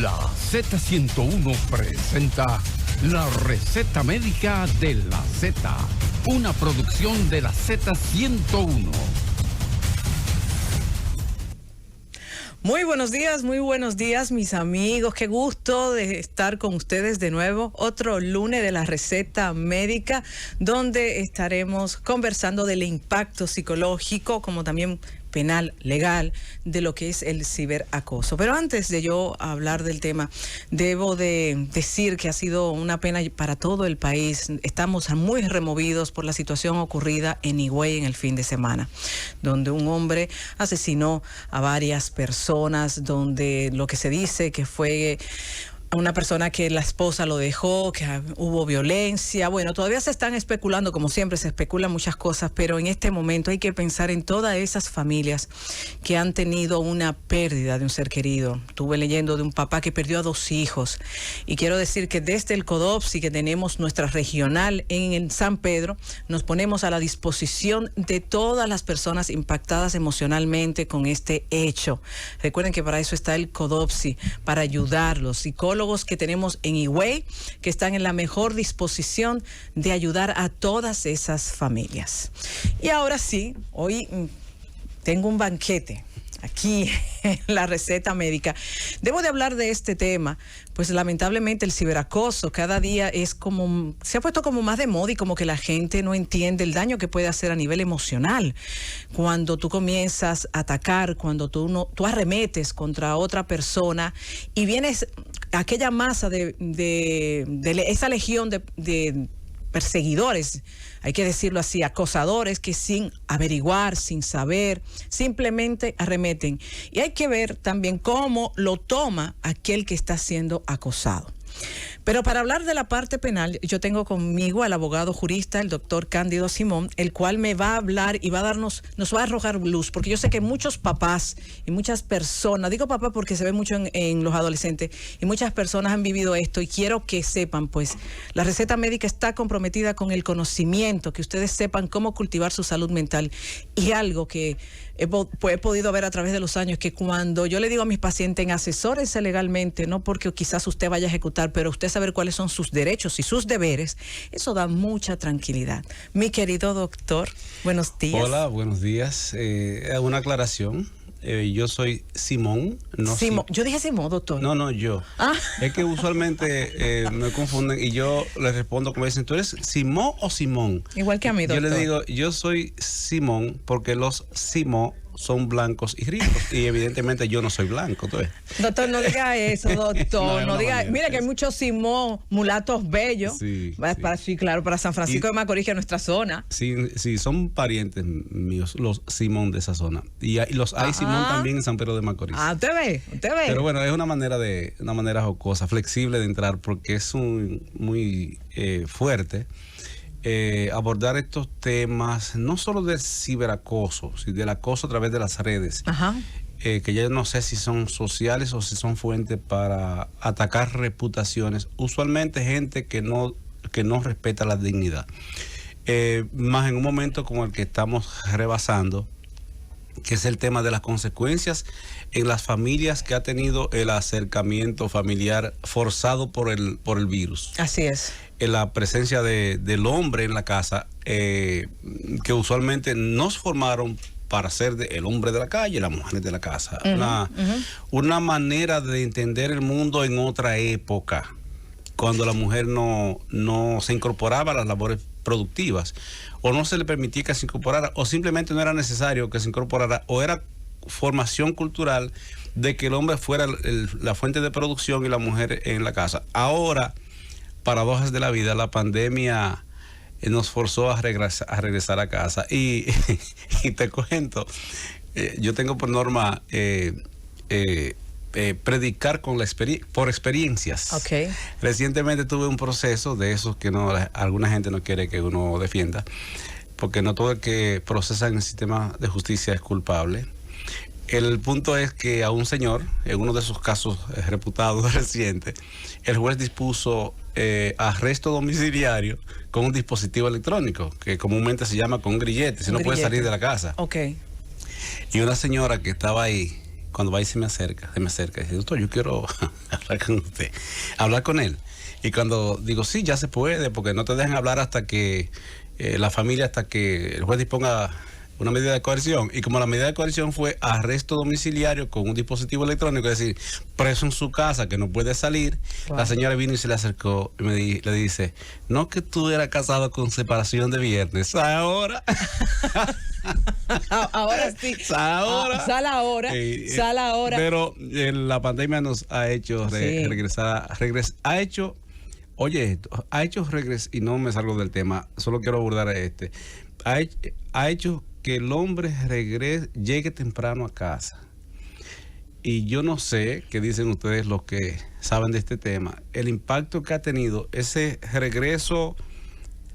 La Z101 presenta la receta médica de la Z, una producción de la Z101. Muy buenos días mis amigos, qué gusto de estar con ustedes de nuevo, otro lunes de la receta médica, donde estaremos conversando del impacto psicológico, como también penal, legal, de lo que es el ciberacoso. Pero antes de yo hablar del tema, debo de decir que ha sido una pena para todo el país. Estamos muy removidos por la situación ocurrida en Higüey en el fin de semana, donde un hombre asesinó a varias personas, donde lo que se dice que fue una persona que la esposa lo dejó, que hubo violencia. Bueno, todavía se están especulando, como siempre se especulan muchas cosas, pero en este momento hay que pensar en todas esas familias que han tenido una pérdida de un ser querido. Estuve leyendo de un papá que perdió a 2 hijos, y quiero decir que desde el CODOPSI, que tenemos nuestra regional en San Pedro, nos ponemos a la disposición de todas las personas impactadas emocionalmente con este hecho. Recuerden que para eso está el CODOPSI, para ayudarlos, psicólogos que tenemos en Higüey, que están en la mejor disposición de ayudar a todas esas familias. Y ahora sí, hoy tengo un banquete aquí en la receta médica. Debo de hablar de este tema, pues lamentablemente el ciberacoso cada día es como, se ha puesto como más de moda, y como que la gente no entiende el daño que puede hacer a nivel emocional. Cuando tú comienzas a atacar, cuando tú arremetes contra otra persona y vienes aquella masa de esa legión de perseguidores, hay que decirlo así, acosadores, que sin averiguar, sin saber, simplemente arremeten. Y hay que ver también cómo lo toma aquel que está siendo acosado. Pero para hablar de la parte penal, yo tengo conmigo al abogado jurista, el doctor Cándido Simón, el cual me va a hablar y nos va a arrojar luz, porque yo sé que muchos papás y muchas personas, digo papá porque se ve mucho en los adolescentes, y muchas personas han vivido esto, y quiero que sepan, pues, la receta médica está comprometida con el conocimiento, que ustedes sepan cómo cultivar su salud mental. Y algo que he podido ver a través de los años, que cuando yo le digo a mis pacientes, asesórense legalmente, no porque quizás usted vaya a ejecutar, pero usted saber cuáles son sus derechos y sus deberes, eso da mucha tranquilidad. Mi querido doctor, buenos días. Hola, buenos días. Una aclaración. Yo soy Simón. No Simón. Yo dije Simón, doctor. No, yo. Es que usualmente me confunden y yo les respondo como dicen, ¿tú eres Simón o Simón? Igual que a mí, doctor. Yo le digo, yo soy Simón porque los Simón son blancos y ricos, y evidentemente yo no soy blanco. Doctor, no diga eso, doctor. no diga. Mira que hay muchos Simón, mulatos bellos. Sí, sí, claro, para San Francisco de Macorís, que es nuestra zona. Sí, son parientes míos, los Simón de esa zona. Y los hay Simón también en San Pedro de Macorís. Usted ve. Pero bueno, es una manera jocosa, flexible de entrar, porque es muy fuerte. Abordar estos temas, no solo del ciberacoso, sino del acoso a través de las redes, que ya no sé si son sociales o si son fuentes para atacar reputaciones, usualmente gente que no respeta la dignidad, más en un momento como el que estamos rebasando, que es el tema de las consecuencias en las familias que ha tenido el acercamiento familiar forzado por el virus. Así es. En la presencia del hombre en la casa, que usualmente nos formaron para ser el hombre de la calle, las mujeres de la casa. Una manera de entender el mundo en otra época, cuando la mujer no se incorporaba a las labores productivas, o no se le permitía que se incorporara, o simplemente no era necesario que se incorporara, o era formación cultural de que el hombre fuera la fuente de producción y la mujer en la casa. Ahora, paradojas de la vida, la pandemia nos forzó a regresar a casa, y te cuento, yo tengo por norma predicar por experiencias. Okay. Recientemente tuve un proceso de esos que alguna gente no quiere que uno defienda, porque no todo el que procesa en el sistema de justicia es culpable. El punto es que a un señor, en uno de sus casos reputados recientes, el juez dispuso arresto domiciliario con un dispositivo electrónico, que comúnmente se llama con un grillete, si no puede salir de la casa. Okay. Y una señora que estaba ahí, cuando va y se me acerca, y dice, doctor, yo quiero hablar con usted, hablar con él. Y cuando digo, sí, ya se puede, porque no te dejan hablar hasta que la familia, hasta que el juez disponga una medida de coerción. Y como la medida de coerción fue arresto domiciliario con un dispositivo electrónico, es decir, preso en su casa que no puede salir, wow. La señora vino y se le acercó y le dice, no que tú eras casado con separación de viernes, ahora. Ahora sí. Ahora. Sal ahora. Sal ahora. Pero la pandemia nos ha hecho regresar. Ha hecho regresar, y no me salgo del tema, solo quiero abordar ha hecho que el hombre llegue temprano a casa. Y yo no sé qué dicen ustedes los que saben de este tema, el impacto que ha tenido ese regreso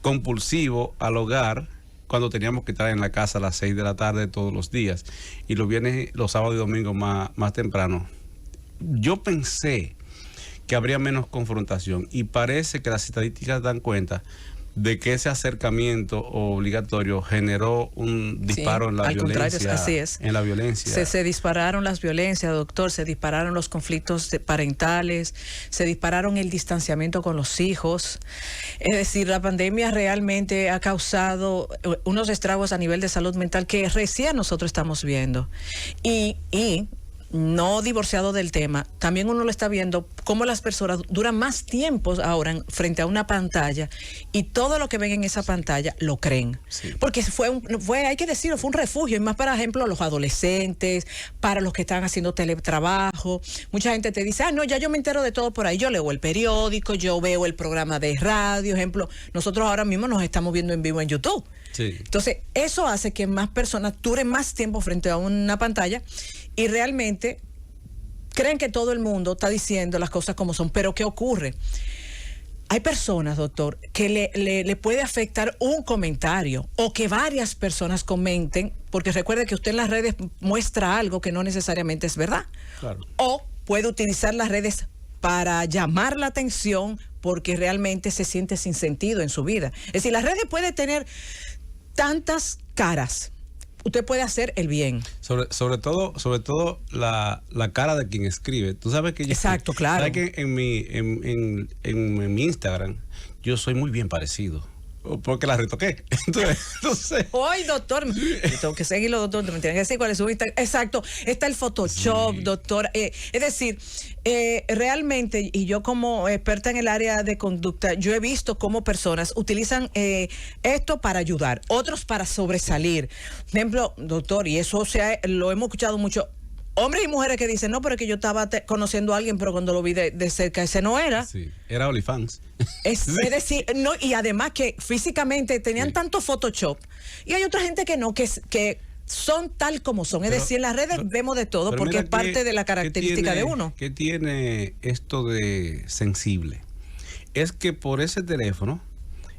compulsivo al hogar cuando teníamos que estar en la casa a las 6 de la tarde todos los días y los viernes, los sábados y domingos más temprano. Yo pensé que habría menos confrontación y parece que las estadísticas dan cuenta de que ese acercamiento obligatorio generó un disparo en la violencia. Al contrario, así es. En la violencia. Se dispararon las violencias, doctor, se dispararon los conflictos parentales, se dispararon el distanciamiento con los hijos. Es decir, la pandemia realmente ha causado unos estragos a nivel de salud mental que recién nosotros estamos viendo. Y no divorciado del tema, también uno lo está viendo cómo las personas duran más tiempo ahora frente a una pantalla y todo lo que ven en esa pantalla lo creen. Sí. Porque hay que decirlo, fue un refugio, y más para ejemplo los adolescentes, para los que están haciendo teletrabajo. Mucha gente te dice, no, ya yo me entero de todo por ahí, yo leo el periódico, yo veo el programa de radio, ejemplo, nosotros ahora mismo nos estamos viendo en vivo en YouTube. Sí. Entonces, eso hace que más personas duren más tiempo frente a una pantalla y realmente creen que todo el mundo está diciendo las cosas como son. Pero ¿qué ocurre? Hay personas, doctor, que le puede afectar un comentario o que varias personas comenten, porque recuerde que usted en las redes muestra algo que no necesariamente es verdad. Claro. O puede utilizar las redes para llamar la atención porque realmente se siente sin sentido en su vida. Es decir, las redes pueden tener tantas caras. Usted puede hacer el bien. Sobre todo la cara de quien escribe. Tú sabes que exacto, claro. Sabes que en mi Instagram yo soy muy bien parecido. Porque la retoqué. Entonces. Hoy, doctor, tengo que seguirlo, doctor. Me tienen que decir cuál es su Instagram. Exacto. Está el Photoshop, sí. Doctor. Es decir, realmente, y yo como experta en el área de conducta, yo he visto cómo personas utilizan esto para ayudar, otros para sobresalir. Por ejemplo, doctor, y eso lo hemos escuchado mucho. Hombres y mujeres que dicen, no, pero es que yo estaba conociendo a alguien, pero cuando lo vi de cerca, ese no era. Sí, era OnlyFans. Es decir, no, y además que físicamente tenían tanto Photoshop. Y hay otra gente que no, que son tal como son. Es decir, en las redes vemos de todo, porque es parte de la característica de uno. ¿Qué tiene esto de sensible? Es que por ese teléfono,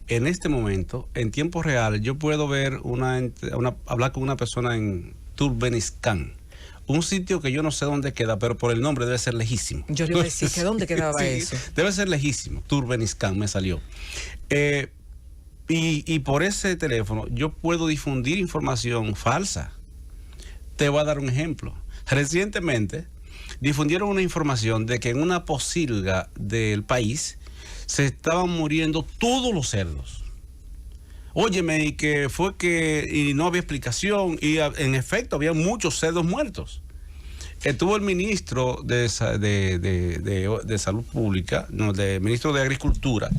en este momento, en tiempo real, yo puedo ver hablar con una persona en Turkmenistán. Un sitio que yo no sé dónde queda, pero por el nombre debe ser lejísimo. Yo le iba a decir que dónde quedaba eso. Debe ser lejísimo. Turkmenistán me salió. Y por ese teléfono yo puedo difundir información falsa. Te voy a dar un ejemplo. Recientemente difundieron una información de que en una posilga del país se estaban muriendo todos los cerdos. Óyeme, y que y no había explicación, y en efecto había muchos cerdos muertos. Estuvo el ministro de Salud Pública, el ministro de Agricultura,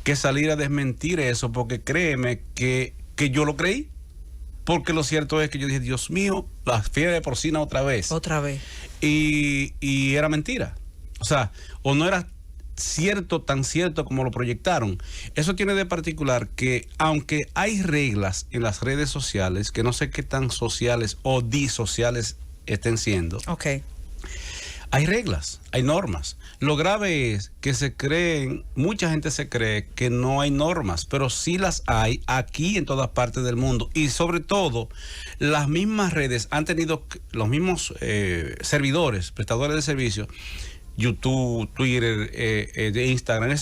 que salir a desmentir eso, porque créeme que yo lo creí, porque lo cierto es que yo dije, Dios mío, la fiebre porcina otra vez. Otra vez. Y era mentira. O sea, o no era tan cierto como lo proyectaron. Eso tiene de particular que aunque hay reglas en las redes sociales, que no sé qué tan sociales o disociales estén siendo, hay reglas, hay normas. Lo grave es que mucha gente se cree que no hay normas, pero sí las hay aquí en todas partes del mundo, y sobre todo las mismas redes han tenido los mismos servidores, prestadores de servicios, YouTube, Twitter, de Instagram,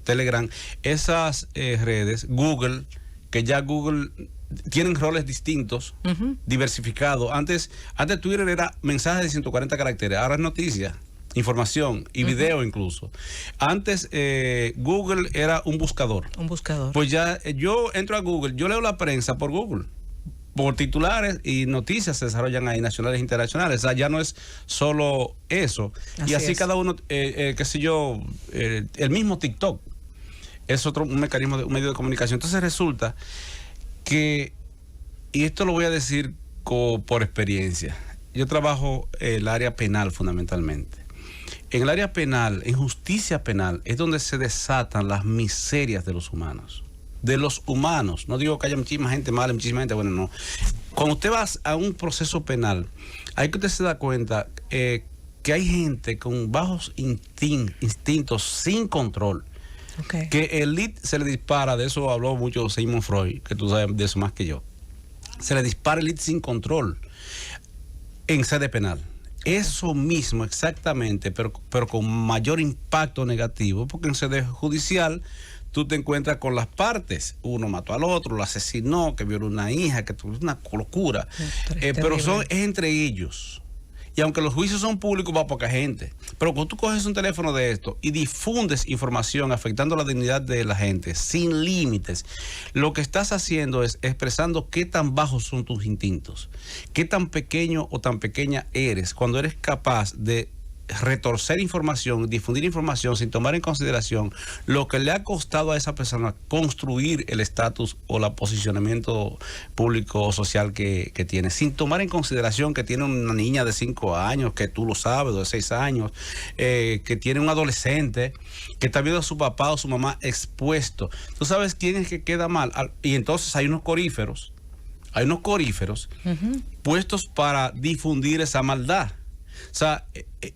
Telegram, esas redes, Google, que ya Google tienen roles distintos, diversificados. Antes Twitter era mensajes de 140 caracteres, ahora es noticia, información y video incluso. Antes Google era un buscador. Un buscador. Pues ya yo entro a Google, yo leo la prensa por Google. Por titulares y noticias se desarrollan ahí, nacionales e internacionales. O sea, ya no es solo eso. Y así cada uno, qué sé yo, el mismo TikTok es un mecanismo, un medio de comunicación. Entonces resulta que, y esto lo voy a decir por experiencia, yo trabajo el área penal fundamentalmente. En el área penal, en justicia penal, es donde se desatan las miserias de los humanos. De los humanos, no digo que haya muchísima gente mala, muchísima gente buena, no. Cuando usted va a un proceso penal, ahí que usted se da cuenta que hay gente con bajos instintos, sin control. Okay. Que el lead se le dispara, de eso habló mucho Sigmund Freud, que tú sabes de eso más que yo. Se le dispara el lead sin control en sede penal. Eso mismo, exactamente, pero con mayor impacto negativo, porque en sede judicial tú te encuentras con las partes. Uno mató al otro, lo asesinó, que violó una hija, que tuvo una locura. Pero es entre ellos. Y aunque los juicios son públicos, va poca gente. Pero cuando tú coges un teléfono de esto y difundes información afectando la dignidad de la gente sin límites, lo que estás haciendo es expresando qué tan bajos son tus instintos, qué tan pequeño o tan pequeña eres cuando eres capaz de retorcer información, difundir información sin tomar en consideración lo que le ha costado a esa persona construir el estatus o el posicionamiento público o social que tiene, sin tomar en consideración que tiene una niña de 5 años, que tú lo sabes, de 6 años, que tiene un adolescente, que está viendo a su papá o su mamá expuesto. ¿Tú sabes quién es que queda mal? Y entonces hay unos coríferos puestos para difundir esa maldad. O sea,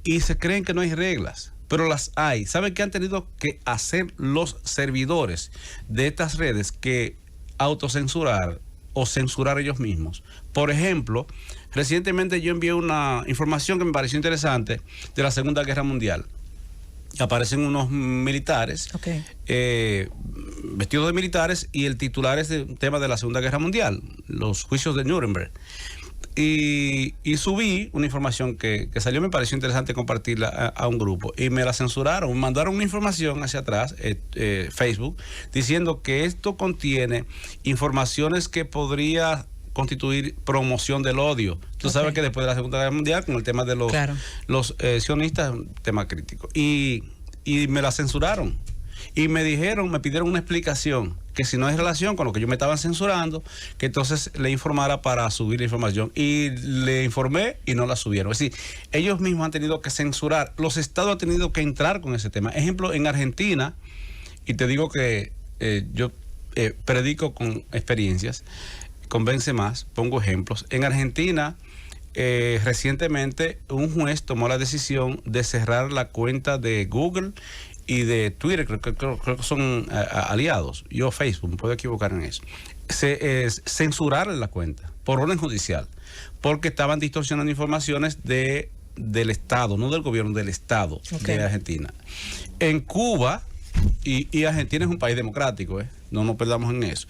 y se creen que no hay reglas, pero las hay. ¿Saben qué han tenido que hacer los servidores de estas redes? Que autocensurar o censurar ellos mismos. Por ejemplo, recientemente yo envié una información que me pareció interesante de la Segunda Guerra Mundial. Aparecen unos militares, vestidos de militares, y el titular es el tema de la Segunda Guerra Mundial, los juicios de Nuremberg. Y subí una información que salió, me pareció interesante compartirla a un grupo, y me la censuraron, me mandaron una información hacia atrás, Facebook, diciendo que esto contiene informaciones que podría constituir promoción del odio. Tú sabes que después de la Segunda Guerra Mundial, con el tema de los sionistas, un tema crítico, y me la censuraron. Y me pidieron una explicación, que si no hay relación con lo que yo me estaban censurando, que entonces le informara para subir la información. Y le informé y no la subieron. Es decir, ellos mismos han tenido que censurar. Los estados han tenido que entrar con ese tema. Ejemplo, en Argentina, y te digo que yo predico con experiencias, convence más, pongo ejemplos. En Argentina, recientemente, un juez tomó la decisión de cerrar la cuenta de Google y de Twitter, creo que son aliados. Yo Facebook, me puedo equivocar en eso. Censurarle la cuenta por orden judicial, porque estaban distorsionando informaciones del Estado, no del gobierno, del Estado de Argentina. En Cuba, y Argentina es un país democrático, no nos perdamos en eso.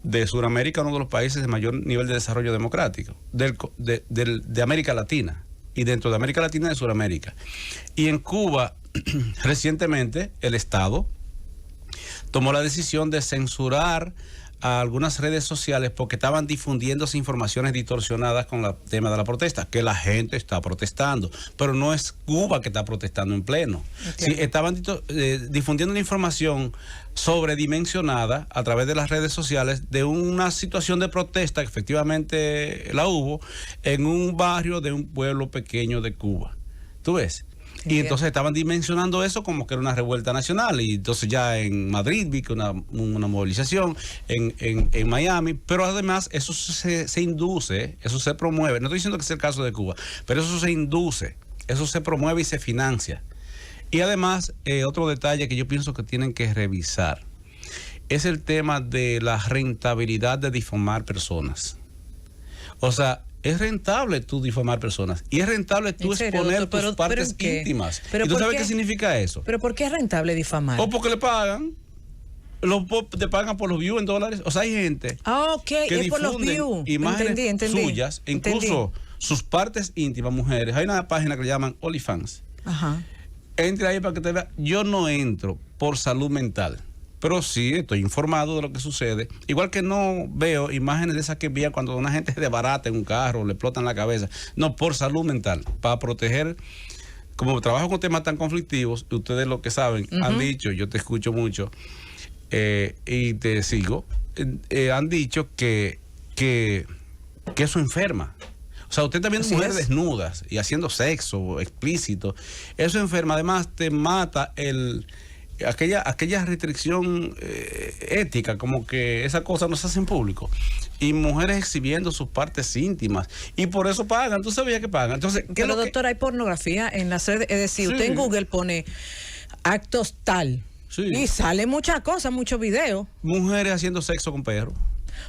De Sudamérica, uno de los países de mayor nivel de desarrollo democrático, de América Latina, y dentro de América Latina y de Sudamérica. Y en Cuba, recientemente, el Estado tomó la decisión de censurar a algunas redes sociales porque estaban difundiéndose informaciones distorsionadas con el tema de la protesta, que la gente está protestando, pero no es Cuba que está protestando en pleno. Sí, estaban difundiendo una información sobredimensionada a través de las redes sociales de una situación de protesta que efectivamente la hubo en un barrio de un pueblo pequeño de Cuba. ¿Tú ves? Y entonces estaban dimensionando eso como que era una revuelta nacional, y entonces ya en Madrid vi que una movilización, en Miami, pero además eso se induce, eso se promueve. No estoy diciendo que sea el caso de Cuba, pero eso se induce, eso se promueve y se financia. Y además, otro detalle que yo pienso que tienen que revisar es el tema de la rentabilidad de difamar personas. O sea, es rentable tú difamar personas, y es rentable tú exponer tus partes íntimas. ¿Y tú sabes qué significa eso? ¿Pero por qué es rentable difamar? O porque le pagan. Te pagan por los views en dólares. O sea, hay gente que es por los views. Imágenes suyas, incluso sus partes íntimas, mujeres. Hay una página que le llaman OnlyFans. Ajá. Entre ahí para que te vea. Yo no entro por salud mental, pero sí estoy informado de lo que sucede. Igual que no veo imágenes de esas que veía cuando una gente se desbarata en un carro, le explotan la cabeza. No, por salud mental, para proteger. Como trabajo con temas tan conflictivos, ustedes lo que saben, han dicho, yo te escucho mucho y te sigo, han dicho que eso enferma. O sea, usted está viendo mujeres desnudas y haciendo sexo explícito. Eso enferma. Además, te mata aquella restricción ética, como que esa cosa no se hace en público. Y mujeres exhibiendo sus partes íntimas. Y por eso pagan. ¿Tú sabías que pagan? Entonces, pero doctor, hay pornografía en las redes. Es decir, usted en Google pone actos tal. Sí. Y sale muchas cosas, muchos videos. Mujeres haciendo sexo con perros.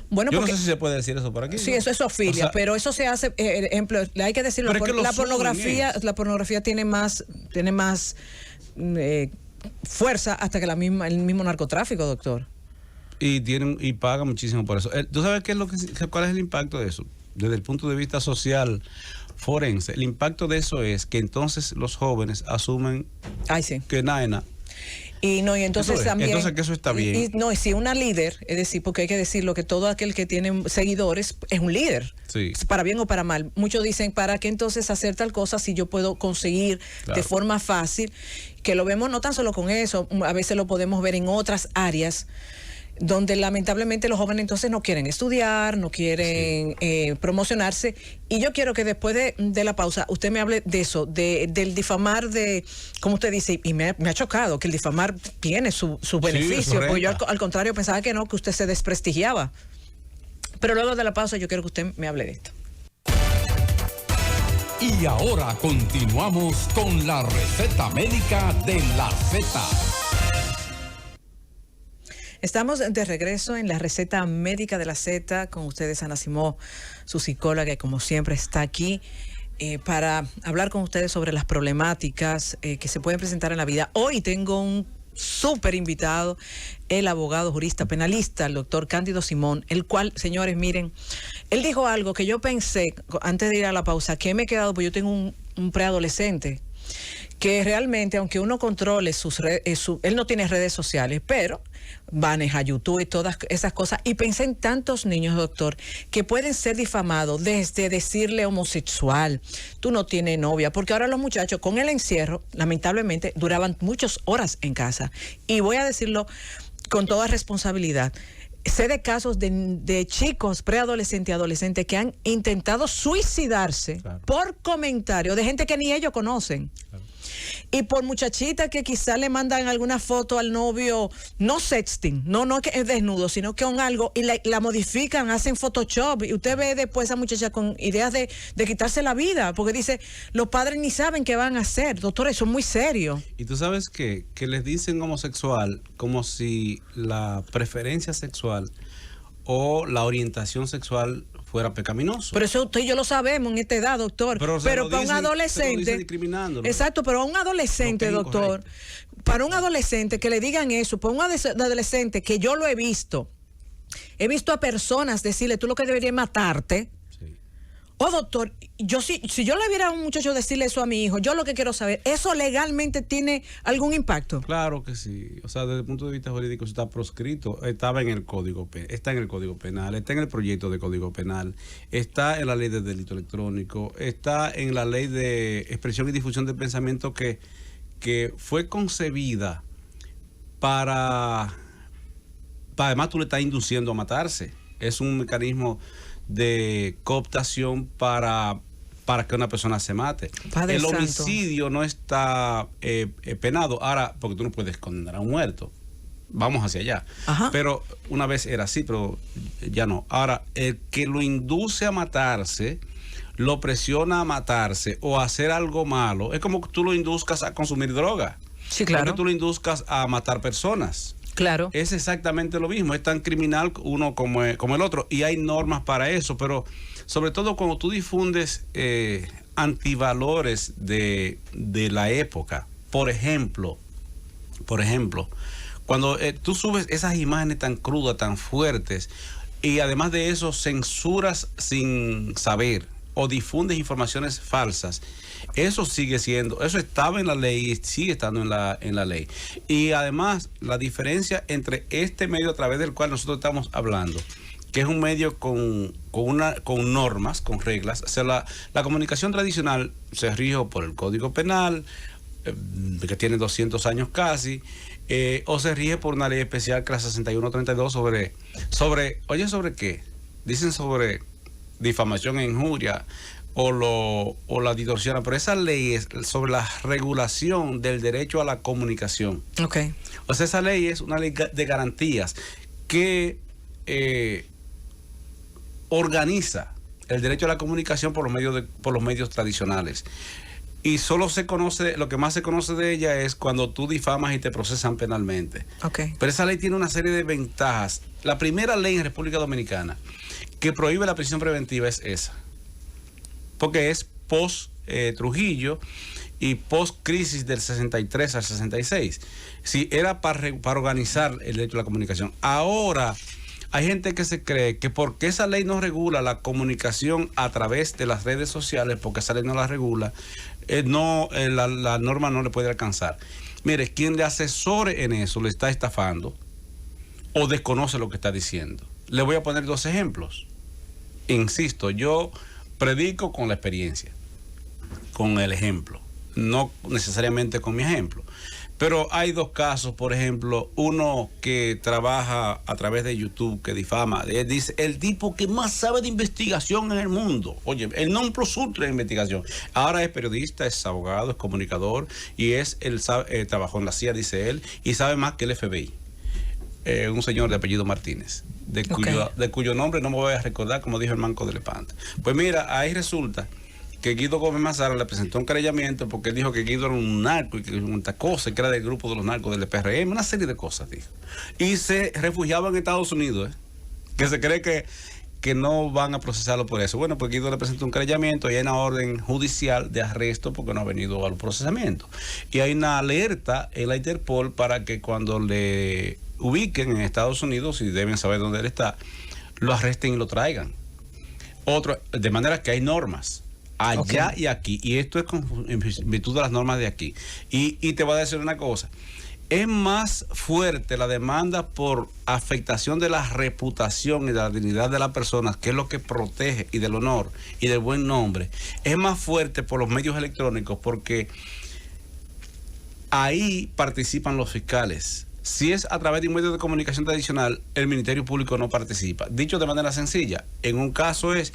Bueno, yo no sé si se puede decir eso por aquí. Sí, ¿no? Eso es zoofilia, o sea, pero eso se hace, ejemplo, hay que decirlo, la pornografía tiene más fuerza hasta que el mismo narcotráfico, doctor. Y pagan muchísimo por eso. ¿Tú sabes cuál es el impacto de eso? Desde el punto de vista social forense, el impacto de eso es que entonces los jóvenes asumen que nada. Y entonces también. Entonces que eso está bien. Y si una líder, es decir, porque hay que decirlo, que todo aquel que tiene seguidores es un líder. Sí. Para bien o para mal. Muchos dicen, ¿para qué entonces hacer tal cosa si yo puedo conseguir de forma fácil? Que lo vemos no tan solo con eso, a veces lo podemos ver en otras áreas donde lamentablemente los jóvenes entonces no quieren estudiar, no quieren promocionarse. Y yo quiero que después de la pausa usted me hable de eso, del difamar, como usted dice, y me ha chocado que el difamar tiene su beneficio, porque yo al contrario pensaba que usted se desprestigiaba. Pero luego de la pausa yo quiero que usted me hable de esto. Y ahora continuamos con la receta médica de la Z. Estamos de regreso en la receta médica de la Z, con ustedes Ana Simó, su psicóloga, que como siempre está aquí para hablar con ustedes sobre las problemáticas que se pueden presentar en la vida. Hoy tengo un súper invitado, el abogado jurista penalista, el doctor Cándido Simón, el cual, señores, miren, él dijo algo que yo pensé, antes de ir a la pausa, que me he quedado, pues yo tengo un preadolescente, que realmente, aunque uno controle él no tiene redes sociales, pero maneja YouTube y todas esas cosas. Y pensé en tantos niños, doctor, que pueden ser difamados desde decirle homosexual, tú no tienes novia, porque ahora los muchachos con el encierro, lamentablemente, duraban muchas horas en casa. Y voy a decirlo con toda responsabilidad. Sé de casos de chicos, preadolescentes y adolescentes que han intentado suicidarse por comentarios de gente que ni ellos conocen. Claro. Y por muchachitas que quizás le mandan alguna foto al novio, no sexting, no que es desnudo, sino que con algo, y la modifican, hacen Photoshop, y usted ve después a muchacha con ideas de quitarse la vida, porque dice, los padres ni saben qué van a hacer. Doctor, eso es muy serio. Y tú sabes que les dicen homosexual como si la preferencia sexual o la orientación sexual fuera pecaminoso. Pero eso usted y yo lo sabemos en esta edad, doctor. Pero para un adolescente, exacto, pero a un adolescente, doctor, para un adolescente que le digan eso, para un adolescente que yo lo he visto a personas decirle, tú lo que deberías es matarte. Oh, doctor, si yo le viera a un muchacho decirle eso a mi hijo, yo lo que quiero saber, ¿eso legalmente tiene algún impacto? Claro que sí. O sea, desde el punto de vista jurídico eso está proscrito. Está en el Código Penal, está en el proyecto de Código Penal, está en la ley de delito electrónico, está en la ley de expresión y difusión del pensamiento que fue concebida para además tú le estás induciendo a matarse. Es un mecanismo de cooptación para que una persona se mate. Padre el Santo. Homicidio no está penado ahora, porque tú no puedes condenar a un muerto. Vamos hacia allá. Ajá. Pero una vez era así, pero ya no. Ahora, el que lo induce a matarse, lo presiona a matarse o a hacer algo malo, es como que tú lo induzcas a consumir droga. Sí, claro. Porque tú lo induzcas a matar personas. Claro. Es exactamente lo mismo, es tan criminal uno como el otro, y hay normas para eso, pero sobre todo cuando tú difundes antivalores de la época. Por ejemplo, Cuando tú subes esas imágenes tan crudas, tan fuertes, y además de eso censuras sin saber o difundes informaciones falsas, eso sigue siendo, eso estaba en la ley y sigue estando en la ley. Y además, la diferencia entre este medio a través del cual nosotros estamos hablando, que es un medio con normas, con reglas, o sea, la comunicación tradicional se rige por el Código Penal, que tiene 200 años casi, o se rige por una ley especial que es la 6132 ¿sobre qué? Dicen sobre difamación e injuria o la distorsión, pero esa ley es sobre la regulación del derecho a la comunicación. Okay. O sea, esa ley es una ley de garantías que organiza el derecho a la comunicación por los medios tradicionales. Y solo se conoce, lo que más se conoce de ella es cuando tú difamas y te procesan penalmente. Okay. Pero esa ley tiene una serie de ventajas. La primera ley en República Dominicana que prohíbe la prisión preventiva es esa, porque es post Trujillo y post crisis del 63 al 66. Sí, era para organizar el derecho a la comunicación. Ahora hay gente que se cree que porque esa ley no regula la comunicación a través de las redes sociales, porque esa ley no la regula, la norma no le puede alcanzar. Mire, quien le asesore en eso le está estafando o desconoce lo que está diciendo. Le voy a poner 2 ejemplos. Insisto, yo predico con la experiencia, con el ejemplo, no necesariamente con mi ejemplo. Pero hay 2 casos, por ejemplo, uno que trabaja a través de YouTube, que difama, dice, el tipo que más sabe de investigación en el mundo. Oye, el non plus ultra de investigación. Ahora es periodista, es abogado, es comunicador, y trabajó en la CIA, dice él, y sabe más que el FBI. Un señor de apellido Martínez, de cuyo nombre no me voy a recordar, como dijo el Manco de Lepanta. Pues mira, ahí resulta que Guido Gómez Mazara le presentó un querellamiento porque él dijo que Guido era un narco y que una cosa, que era del grupo de los narcos del PRM, una serie de cosas, dijo. Y se refugiaba en Estados Unidos, que se cree que no van a procesarlo por eso. Bueno, pues Guido le presentó un querellamiento y hay una orden judicial de arresto porque no ha venido al procesamiento. Y hay una alerta en la Interpol para que cuando le ubiquen en Estados Unidos, y deben saber dónde él está, lo arresten y lo traigan. De manera que hay normas allá y aquí, y esto es en virtud de las normas de aquí. Y te voy a decir una cosa, es más fuerte la demanda por afectación de la reputación y de la dignidad de las personas, que es lo que protege, y del honor y del buen nombre, es más fuerte por los medios electrónicos, porque ahí participan los fiscales. Si es a través de un medio de comunicación tradicional, el Ministerio Público no participa. Dicho de manera sencilla, en un caso es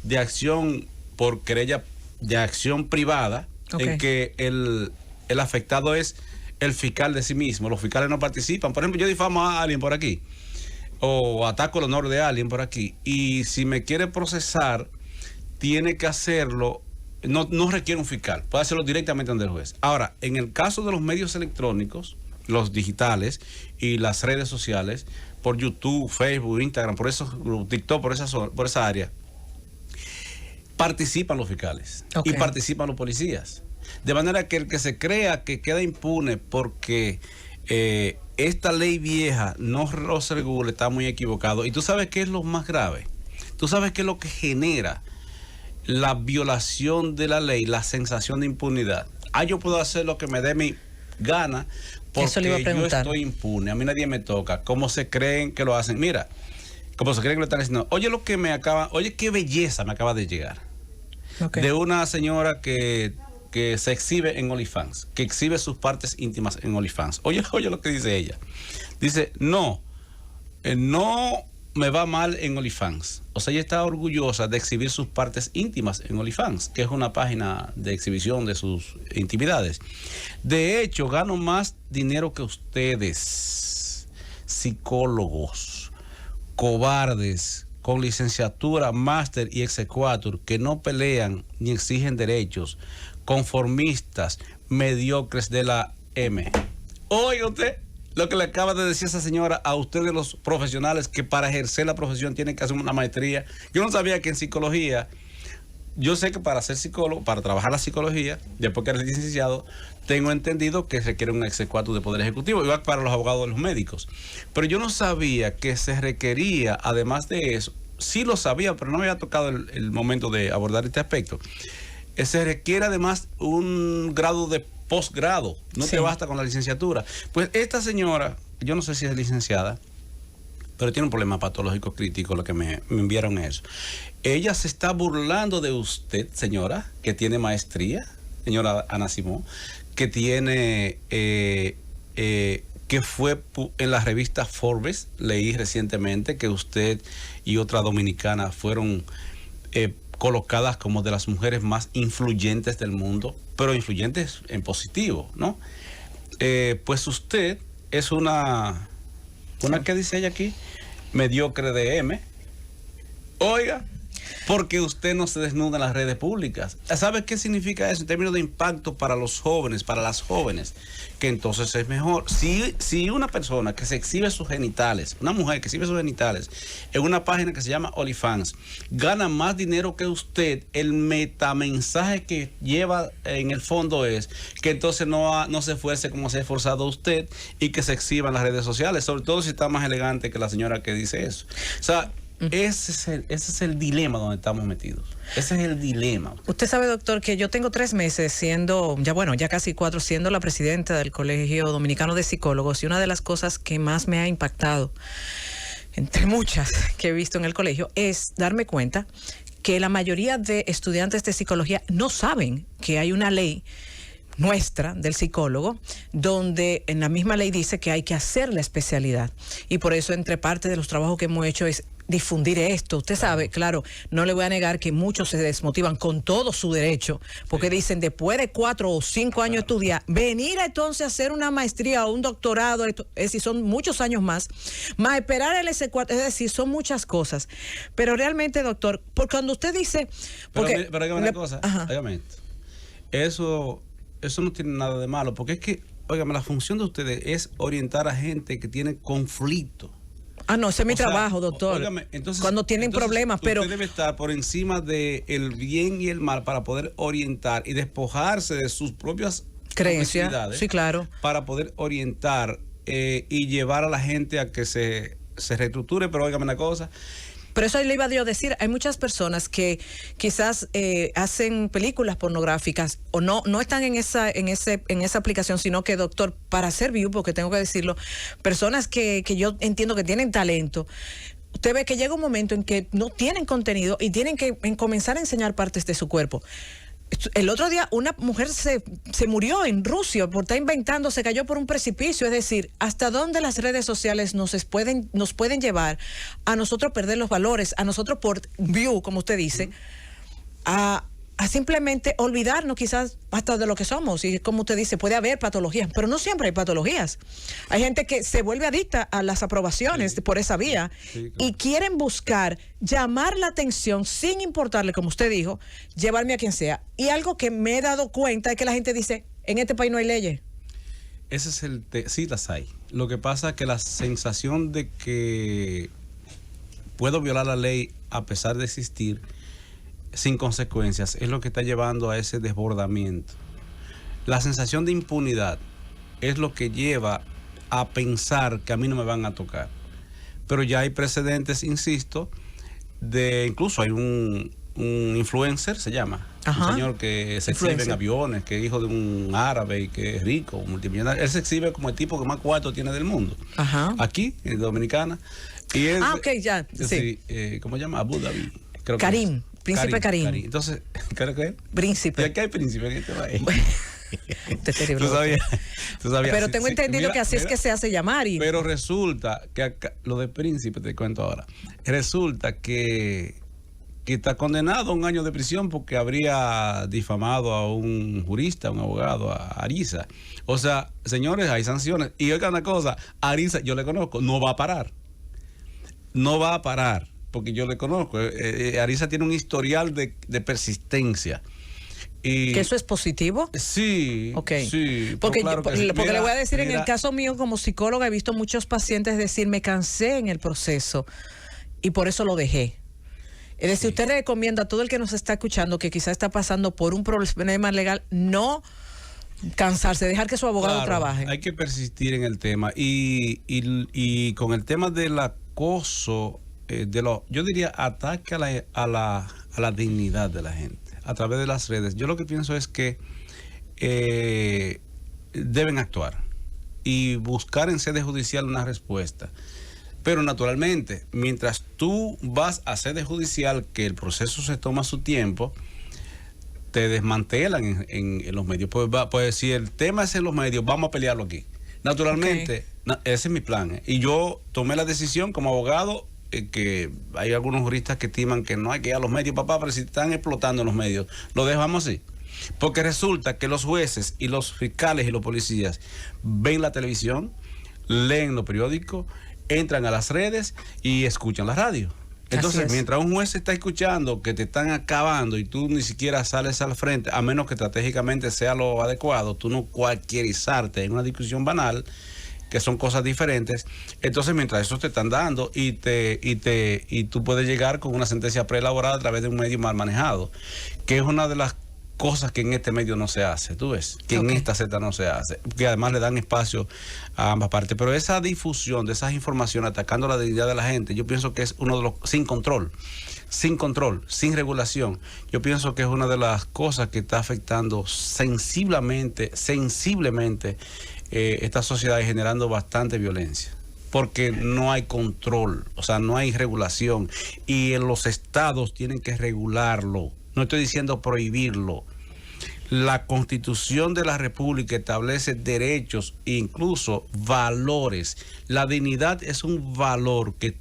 de acción por querella de acción privada, en que el afectado es el fiscal de sí mismo. Los fiscales no participan. Por ejemplo, yo difamo a alguien por aquí, o ataco el honor de alguien por aquí, y si me quiere procesar, tiene que hacerlo, no requiere un fiscal, puede hacerlo directamente ante el juez. Ahora, en el caso de los medios electrónicos, los digitales y las redes sociales, por YouTube, Facebook, Instagram, por eso TikTok, por esa área, participan los fiscales y participan los policías. De manera que el que se crea que queda impune porque esta ley vieja no los regula está muy equivocado. Y tú sabes qué es lo más grave. Tú sabes qué es lo que genera la violación de la ley, la sensación de impunidad. Yo puedo hacer lo que me dé mi gana porque yo estoy impune, a mí nadie me toca. ¿Cómo se creen que lo hacen? Mira, como se creen que lo están haciendo. Oye qué belleza me acaba de llegar. De una señora que se exhibe en OnlyFans, que exhibe sus partes íntimas en OnlyFans. Oye lo que dice ella. Dice, no me va mal en OnlyFans. O sea, ella está orgullosa de exhibir sus partes íntimas en OnlyFans, que es una página de exhibición de sus intimidades. De hecho, gano más dinero que ustedes, psicólogos, cobardes, con licenciatura, máster y exequatur, que no pelean ni exigen derechos, conformistas, mediocres de la M. Oiga usted lo que le acaba de decir esa señora a ustedes los profesionales, que para ejercer la profesión tienen que hacer una maestría. Yo no sabía que en psicología yo sé que para ser psicólogo, para trabajar la psicología, después que eres licenciado, tengo entendido que requiere un exequatur de Poder Ejecutivo, igual para los abogados de los médicos. Pero yo no sabía que se requería, además de eso, sí lo sabía, pero no me había tocado el momento de abordar este aspecto. Se requiere además un grado de posgrado, no te basta con la licenciatura. Pues esta señora, yo no sé si es licenciada, pero tiene un problema patológico crítico, lo que me enviaron eso. Ella se está burlando de usted, señora, que tiene maestría, señora Ana Simón, que tiene, que fue en la revista Forbes, leí recientemente que usted y otra dominicana fueron colocadas como de las mujeres más influyentes del mundo, pero influyentes en positivo, ¿no? Pues usted es una ¿qué dice ella aquí? Mediocre de M. Oiga, porque usted no se desnuda en las redes públicas. ¿Sabe qué significa eso en términos de impacto para los jóvenes, para las jóvenes? Que entonces es mejor. Si una persona que se exhibe sus genitales, una mujer que exhibe sus genitales en una página que se llama OnlyFans, gana más dinero que usted, el metamensaje que lleva en el fondo es que entonces no se esfuerce como se ha esforzado usted y que se exhiba en las redes sociales, sobre todo si está más elegante que la señora que dice eso. O sea, ese es el dilema donde estamos metidos. Ese es el dilema. Usted sabe, doctor, que yo tengo 3 meses siendo, ya casi 4, siendo la presidenta del Colegio Dominicano de Psicólogos, y una de las cosas que más me ha impactado, entre muchas que he visto en el colegio, es darme cuenta que la mayoría de estudiantes de psicología no saben que hay una ley nuestra del psicólogo, donde en la misma ley dice que hay que hacer la especialidad. Y por eso, entre parte de los trabajos que hemos hecho es difundir esto. Usted sabe, claro, no le voy a negar que muchos se desmotivan con todo su derecho, porque dicen, después de 4 o 5 años estudiar, venir entonces a hacer una maestría o un doctorado, es decir, son muchos años más esperar el S4, es decir, son muchas cosas. Pero realmente, doctor, porque cuando usted dice... Porque, pero dígame una cosa, dígame esto. Eso no tiene nada de malo, porque es que, óigame, la función de ustedes es orientar a gente que tiene conflicto. No, ese es mi trabajo, doctor. Óigame, entonces, cuando tienen problemas, pero... Usted debe estar por encima del bien y el mal para poder orientar y despojarse de sus propias creencias. Sí, claro. Para poder orientar y llevar a la gente a que se reestructure, pero óigame una cosa... Pero eso le iba yo a decir, hay muchas personas que quizás hacen películas pornográficas o no están en esa aplicación, sino que, doctor, para ser view, porque tengo que decirlo, personas que yo entiendo que tienen talento, usted ve que llega un momento en que no tienen contenido y tienen que comenzar a enseñar partes de su cuerpo. El otro día una mujer se murió en Rusia por estar inventando, se cayó por un precipicio. Es decir, ¿hasta dónde las redes sociales nos pueden llevar a nosotros perder los valores, a nosotros por view, como usted dice, a simplemente olvidarnos quizás hasta de lo que somos? Y como usted dice, puede haber patologías, pero no siempre hay patologías. Hay gente que se vuelve adicta a las aprobaciones por esa vía y quieren buscar llamar la atención sin importarle, como usted dijo, llevarme a quien sea. Y algo que me he dado cuenta es que la gente dice, en este país no hay leyes. Ese es sí las hay. Lo que pasa es que la sensación de que puedo violar la ley a pesar de existir sin consecuencias es lo que está llevando a ese desbordamiento. La sensación de impunidad es lo que lleva a pensar que a mí no me van a tocar. Pero ya hay precedentes, insisto, incluso hay un influencer, se llama, un señor que se exhibe en aviones, que es hijo de un árabe y que es rico, multimillonario. Él se exhibe como el tipo que más cuarto tiene del mundo. Aquí, en Dominicana. Y es, ¿cómo se llama? Abu Dhabi. Creo Karim. Príncipe Karim. Entonces, creo que es príncipe. ¿Y aquí hay príncipe en este país? ¿Tú sabías? Pero tengo entendido que así es que se hace llamar. Pero resulta que acá, lo de príncipe, te cuento ahora, resulta que está condenado a 1 año de prisión porque habría difamado a un jurista, a un abogado, a Ariza. O sea, señores, hay sanciones. Y oigan una cosa, Ariza, yo le conozco, no va a parar. No va a parar. Porque yo le conozco. Ariza tiene un historial de persistencia. Y ¿que eso es positivo? Sí. Okay. Sí. Porque, claro porque le voy a decir, en el caso mío como psicóloga, he visto muchos pacientes decir, me cansé en el proceso y por eso lo dejé. Es decir, usted le recomienda a todo el que nos está escuchando que quizás está pasando por un problema legal, no cansarse, dejar que su abogado trabaje. Hay que persistir en el tema. Y con el tema del acoso, yo diría ataque a la dignidad de la gente a través de las redes, yo lo que pienso es que deben actuar y buscar en sede judicial una respuesta. Pero naturalmente, mientras tú vas a sede judicial, que el proceso se toma su tiempo, te desmantelan en los medios. Pues si el tema es en los medios, vamos a pelearlo aquí. Naturalmente, ese es mi plan. Y yo tomé la decisión como abogado, que hay algunos juristas que estiman que no hay que ir a los medios, papá, pero si están explotando en los medios, lo dejamos así. Porque resulta que los jueces y los fiscales y los policías ven la televisión, leen los periódicos, entran a las redes y escuchan la radio. Entonces, mientras un juez está escuchando que te están acabando y tú ni siquiera sales al frente, a menos que estratégicamente sea lo adecuado, tú no cualquierizarte en una discusión banal, que son cosas diferentes. Entonces, mientras eso te están dando y tú puedes llegar con una sentencia preelaborada a través de un medio mal manejado, que es una de las cosas que en este medio no se hace, tú ves, que en esta Z no se hace, que además le dan espacio a ambas partes. Pero esa difusión de esas informaciones atacando la dignidad de la gente, yo pienso que es uno de los, sin control, sin regulación, yo pienso que es una de las cosas que está afectando sensiblemente esta sociedad y generando bastante violencia. Porque no hay control, o sea, no hay regulación. Y en los estados tienen que regularlo. No estoy diciendo prohibirlo. La Constitución de la República establece derechos e incluso valores. La dignidad es un valor que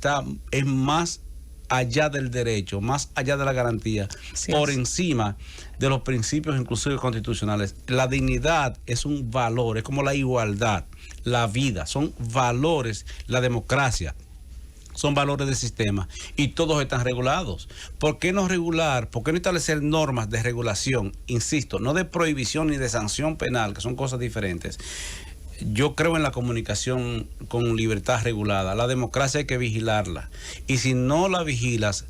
es más allá del derecho, más allá de la garantía, por encima de los principios inclusive constitucionales. La dignidad es un valor, es como la igualdad, la vida, son valores, la democracia. Son valores del sistema y todos están regulados. ¿Por qué no regular? ¿Por qué no establecer normas de regulación? Insisto, no de prohibición ni de sanción penal, que son cosas diferentes. Yo creo en la comunicación con libertad regulada. La democracia hay que vigilarla. Y si no la vigilas,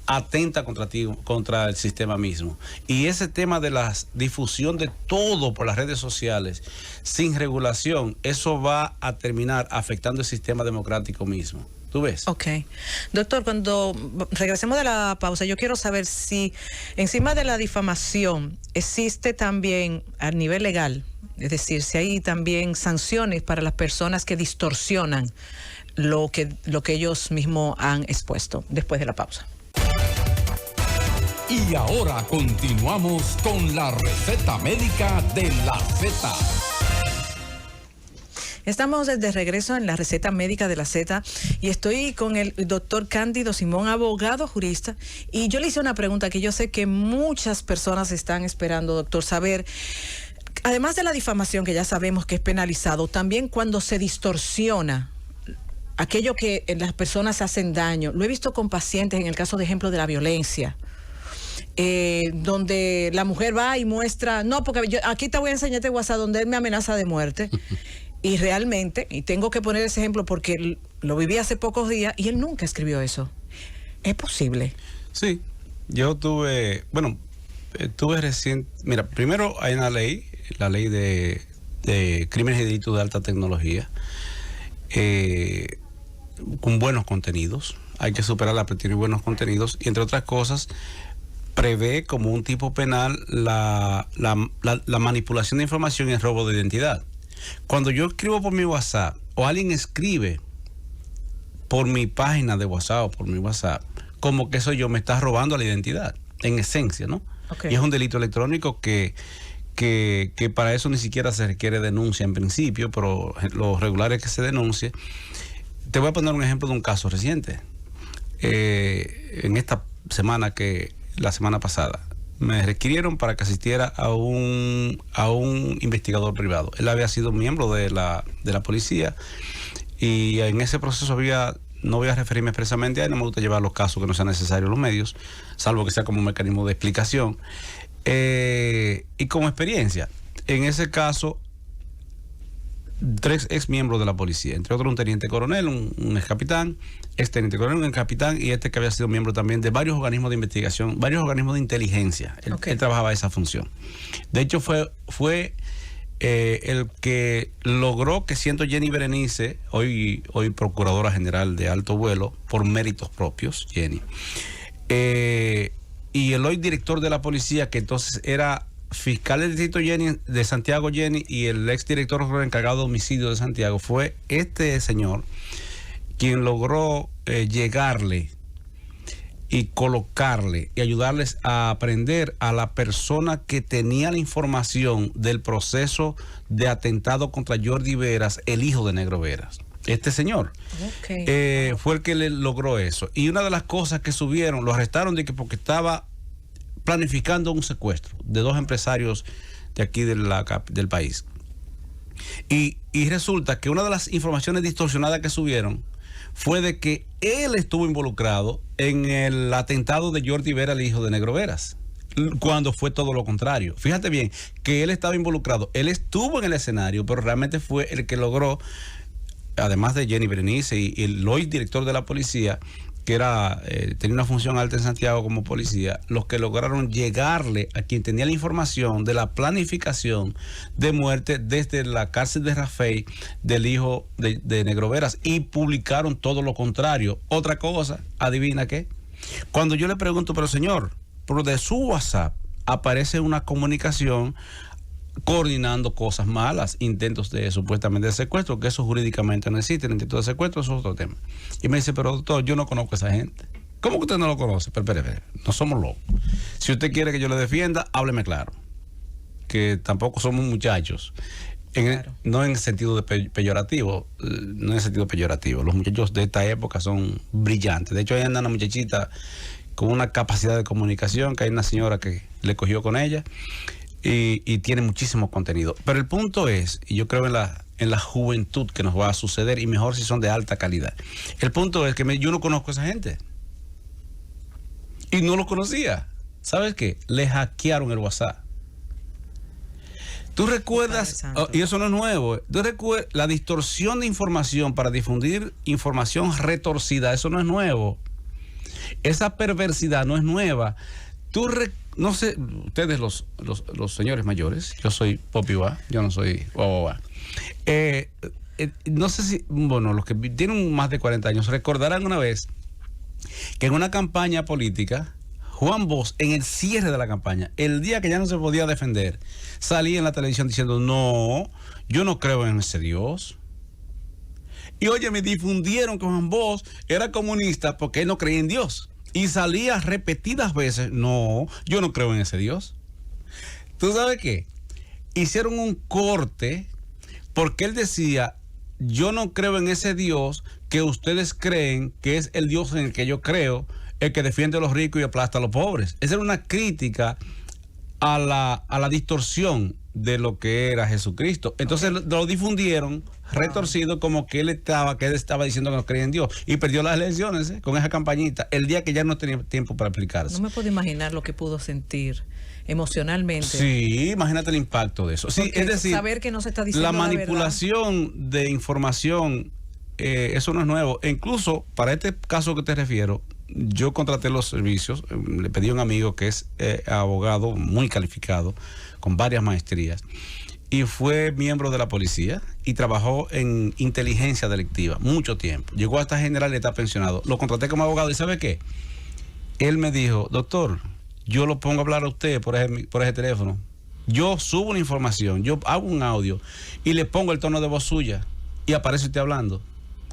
atenta contra el sistema mismo. Y ese tema de la difusión de todo por las redes sociales, sin regulación, eso va a terminar afectando el sistema democrático mismo. ¿Tú ves? Ok. Doctor, cuando regresemos de la pausa, yo quiero saber si encima de la difamación existe también a nivel legal, es decir, si hay también sanciones para las personas que distorsionan lo que ellos mismos han expuesto, después de la pausa. Y ahora continuamos con la receta médica de la Z. Estamos de regreso en la receta médica de la Z y estoy con el doctor Cándido Simón, abogado jurista, y yo le hice una pregunta que yo sé que muchas personas están esperando, doctor, saber. Además de la difamación, que ya sabemos que es penalizado, también cuando se distorsiona aquello que las personas hacen daño. Lo he visto con pacientes en el caso, de ejemplo, de la violencia. Donde la mujer va y muestra, no, porque aquí te voy a enseñar este WhatsApp donde él me amenaza de muerte. Y realmente, y tengo que poner ese ejemplo porque lo viví hace pocos días y él nunca escribió eso. ¿Es posible? Sí, yo tuve recién, mira, primero hay una ley, la ley de crímenes y delitos de alta tecnología, con buenos contenidos. Hay que superarla, pero tiene buenos contenidos y entre otras cosas prevé como un tipo penal la manipulación de información y el robo de identidad. Cuando yo escribo por mi WhatsApp o alguien escribe por mi página de WhatsApp o por mi WhatsApp, como que eso yo me está robando la identidad, en esencia, ¿no? Okay. Y es un delito electrónico que para eso ni siquiera se requiere denuncia en principio, pero lo regular es que se denuncie. Te voy a poner un ejemplo de un caso reciente. En esta semana, la semana pasada, me requirieron para que asistiera a un investigador privado. Él había sido miembro de la policía y en ese proceso no voy a referirme expresamente a él, no me gusta llevar los casos que no sean necesarios en los medios, salvo que sea como un mecanismo de explicación. Y como experiencia, en ese caso 3 ex miembros de la policía, entre otros un teniente coronel, un ex capitán, ex teniente coronel, un ex capitán y que había sido miembro también de varios organismos de investigación, varios organismos de inteligencia. Él trabajaba esa función. De hecho, fue el que logró que siendo Jenny Berenice, hoy procuradora general de alto vuelo, por méritos propios, Jenny, y el hoy director de la policía, que entonces era fiscal del distrito de Santiago, Jenny, y el ex director encargado de homicidio de Santiago, fue este señor quien logró llegarle y colocarle y ayudarles a aprender a la persona que tenía la información del proceso de atentado contra Jordi Veras, el hijo de Negro Veras. Este señor fue el que le logró eso. Y una de las cosas que subieron, lo arrestaron porque estaba planificando un secuestro de 2 empresarios de aquí del país. Y resulta que una de las informaciones distorsionadas que subieron fue de que él estuvo involucrado en el atentado de Jordi Veras, el hijo de Negro Veras, cuando fue todo lo contrario. Fíjate bien que él estaba involucrado, él estuvo en el escenario, pero realmente fue el que logró, además de Jenny Berenice y el hoy director de la policía, que tenía una función alta en Santiago como policía, los que lograron llegarle a quien tenía la información de la planificación de muerte desde la cárcel de Rafey del hijo de Negro Veras, y publicaron todo lo contrario. Otra cosa, adivina qué, cuando yo le pregunto, pero señor, pero de su WhatsApp aparece una comunicación coordinando cosas malas, intentos de supuestamente de secuestro, que eso jurídicamente no existe, el intento de secuestro, eso es otro tema. Y me dice, pero doctor, yo no conozco a esa gente. ¿Cómo que usted no lo conoce? Pero espere, no somos locos. Si usted quiere que yo le defienda, hábleme claro, que tampoco somos muchachos. Claro. No en el sentido de peyorativo, no en el sentido peyorativo. Los muchachos de esta época son brillantes. De hecho, ahí anda una muchachita con una capacidad de comunicación, que hay una señora que le cogió con ella, y tiene muchísimo contenido. Pero el punto es, y yo creo en la juventud que nos va a suceder, y mejor si son de alta calidad. El punto es que yo no conozco a esa gente. Y no lo conocía. ¿Sabes qué? Le hackearon el WhatsApp. Tú recuerdas, y eso no es nuevo, tú recuerdas la distorsión de información para difundir información retorcida, eso no es nuevo. Esa perversidad no es nueva. No sé, ustedes los señores mayores, yo soy Popi Guá, yo no soy Guá. No sé si, bueno, los que tienen más de 40 años recordarán una vez que en una campaña política, Juan Bosch, en el cierre de la campaña, el día que ya no se podía defender, salía en la televisión diciendo, no, yo no creo en ese Dios. Y oye, me difundieron que Juan Bosch era comunista porque él no creía en Dios. Y salía repetidas veces, no, yo no creo en ese Dios. ¿Tú sabes qué? Hicieron un corte porque él decía, yo no creo en ese Dios que ustedes creen que es el Dios en el que yo creo, el que defiende a los ricos y aplasta a los pobres. Esa era una crítica a la distorsión de lo que era Jesucristo. Entonces lo difundieron retorcido como que él estaba diciendo que no creía en Dios, y perdió las elecciones con esa campañita el día que ya no tenía tiempo para aplicarse. No me puedo imaginar lo que pudo sentir emocionalmente. Sí, imagínate el impacto de eso. Sí, es decir, saber que no se está diciendo la manipulación de información, eso no es nuevo. E incluso para este caso que te refiero, yo contraté los servicios, le pedí a un amigo que es abogado muy calificado, con varias maestrías, y fue miembro de la policía y trabajó en inteligencia delictiva mucho tiempo. Llegó hasta general y está pensionado. Lo contraté como abogado y ¿sabe qué? Él me dijo, doctor, yo lo pongo a hablar a usted por ese teléfono. Yo subo una información, yo hago un audio y le pongo el tono de voz suya y aparece usted hablando.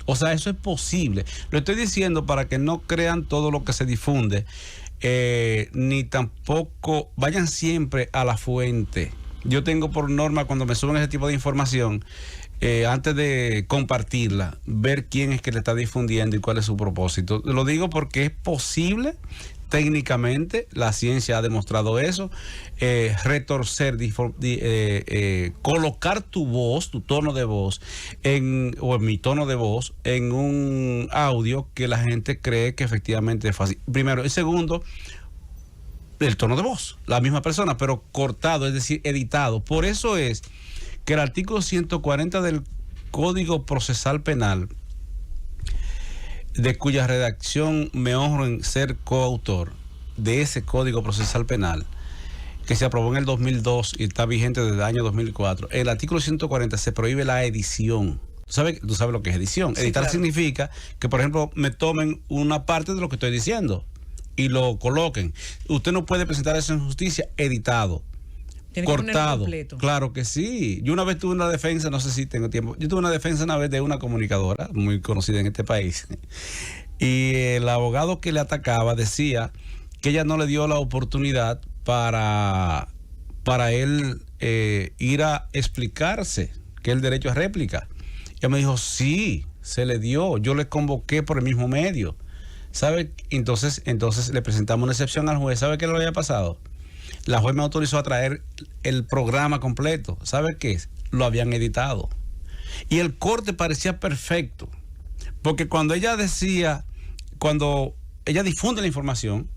O sea, eso es posible. Lo estoy diciendo para que no crean todo lo que se difunde, ni tampoco vayan siempre a la fuente. Yo tengo por norma, cuando me suben ese tipo de información, antes de compartirla, ver quién es que le está difundiendo y cuál es su propósito. Lo digo porque es posible, técnicamente, la ciencia ha demostrado eso, retorcer, colocar tu voz, tu tono de voz, o mi tono de voz, en un audio que la gente cree que efectivamente es fácil. Primero. Y segundo, el tono de voz, la misma persona, pero cortado, es decir, editado. Por eso es que el artículo 140 del Código Procesal Penal, de cuya redacción me honro en ser coautor, de ese Código Procesal Penal, que se aprobó en el 2002 y está vigente desde el año 2004. El artículo 140 se prohíbe la edición. Tú sabes lo que es edición. Sí, Editar claro. Significa que, por ejemplo, me tomen una parte de lo que estoy diciendo y lo coloquen. Usted no puede presentar eso en justicia editado, Tiene que ponerlo cortado. completo. Claro que sí. Yo una vez tuve una defensa, no sé si tengo tiempo. Yo tuve una defensa una vez de una comunicadora muy conocida en este país. Y el abogado que le atacaba decía que ella no le dio la oportunidad para él ir a explicarse, que el derecho a réplica. Ella me dijo, sí, se le dio, yo le convoqué por el mismo medio. ¿Sabe? Entonces le presentamos una excepción al juez. ¿Sabe qué le había pasado? La juez me autorizó a traer el programa completo. ¿Sabe qué es? Lo habían editado. Y el corte parecía perfecto. Porque cuando ella difunde la información,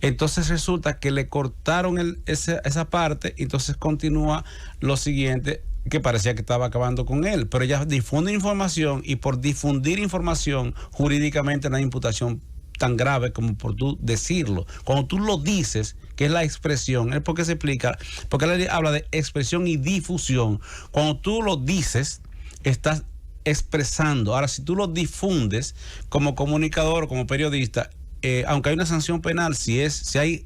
entonces resulta que le cortaron esa parte, entonces continúa lo siguiente, que parecía que estaba acabando con él. Pero ella difunde información y por difundir información, jurídicamente no hay imputación tan grave como por tú decirlo. Cuando tú lo dices, que es la expresión, es porque se explica, porque él habla de expresión y difusión. Cuando tú lo dices, estás expresando. Ahora, si tú lo difundes como comunicador o como periodista, aunque hay una sanción penal, si hay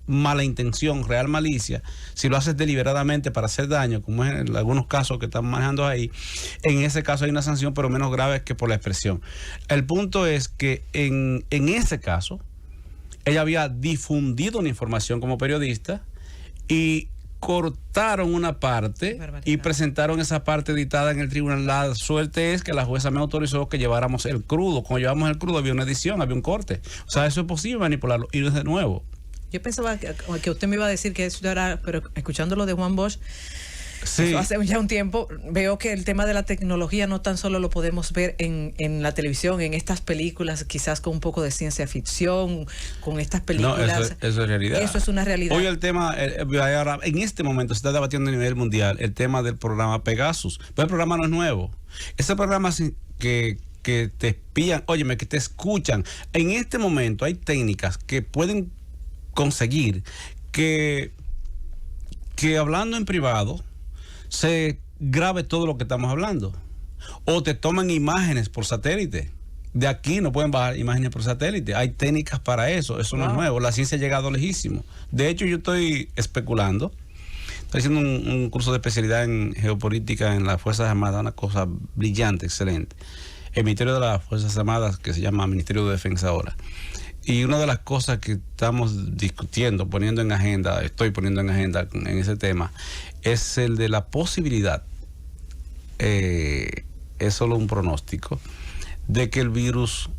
mala intención, real malicia, si lo haces deliberadamente para hacer daño, como es en algunos casos que están manejando ahí, en ese caso hay una sanción, pero menos grave que por la expresión. El punto es que en ese caso, ella había difundido una información como periodista y cortaron una parte y presentaron esa parte editada en el tribunal. La suerte es que la jueza me autorizó que lleváramos el crudo. Cuando llevamos el crudo había una edición, había un corte. O sea, eso es posible manipularlo. Y de nuevo. Yo pensaba que usted me iba a decir que eso era, pero escuchándolo de Juan Bosch, Sí. eso hace ya un tiempo, veo que el tema de la tecnología no tan solo lo podemos ver en la televisión, en estas películas, quizás con un poco de ciencia ficción, con estas películas. No, eso es realidad. Eso es una realidad. Hoy el tema, ahora, en este momento se está debatiendo a nivel mundial el tema del programa Pegasus. Pero el programa no es nuevo. Ese programa que te espían, óyeme, que te escuchan. En este momento hay técnicas que pueden conseguir que hablando en privado se grabe todo lo que estamos hablando, o te toman imágenes por satélite. De aquí no pueden bajar imágenes por satélite. Hay técnicas para eso. Eso no es nuevo. La ciencia ha llegado lejísimo. De hecho, yo estoy especulando. Estoy haciendo un curso de especialidad en geopolítica en las Fuerzas Armadas, una cosa brillante, excelente. El Ministerio de las Fuerzas Armadas, que se llama Ministerio de Defensa ahora. Y una de las cosas que estamos discutiendo, estoy poniendo en agenda en ese tema, es el de la posibilidad, es solo un pronóstico, de que el virus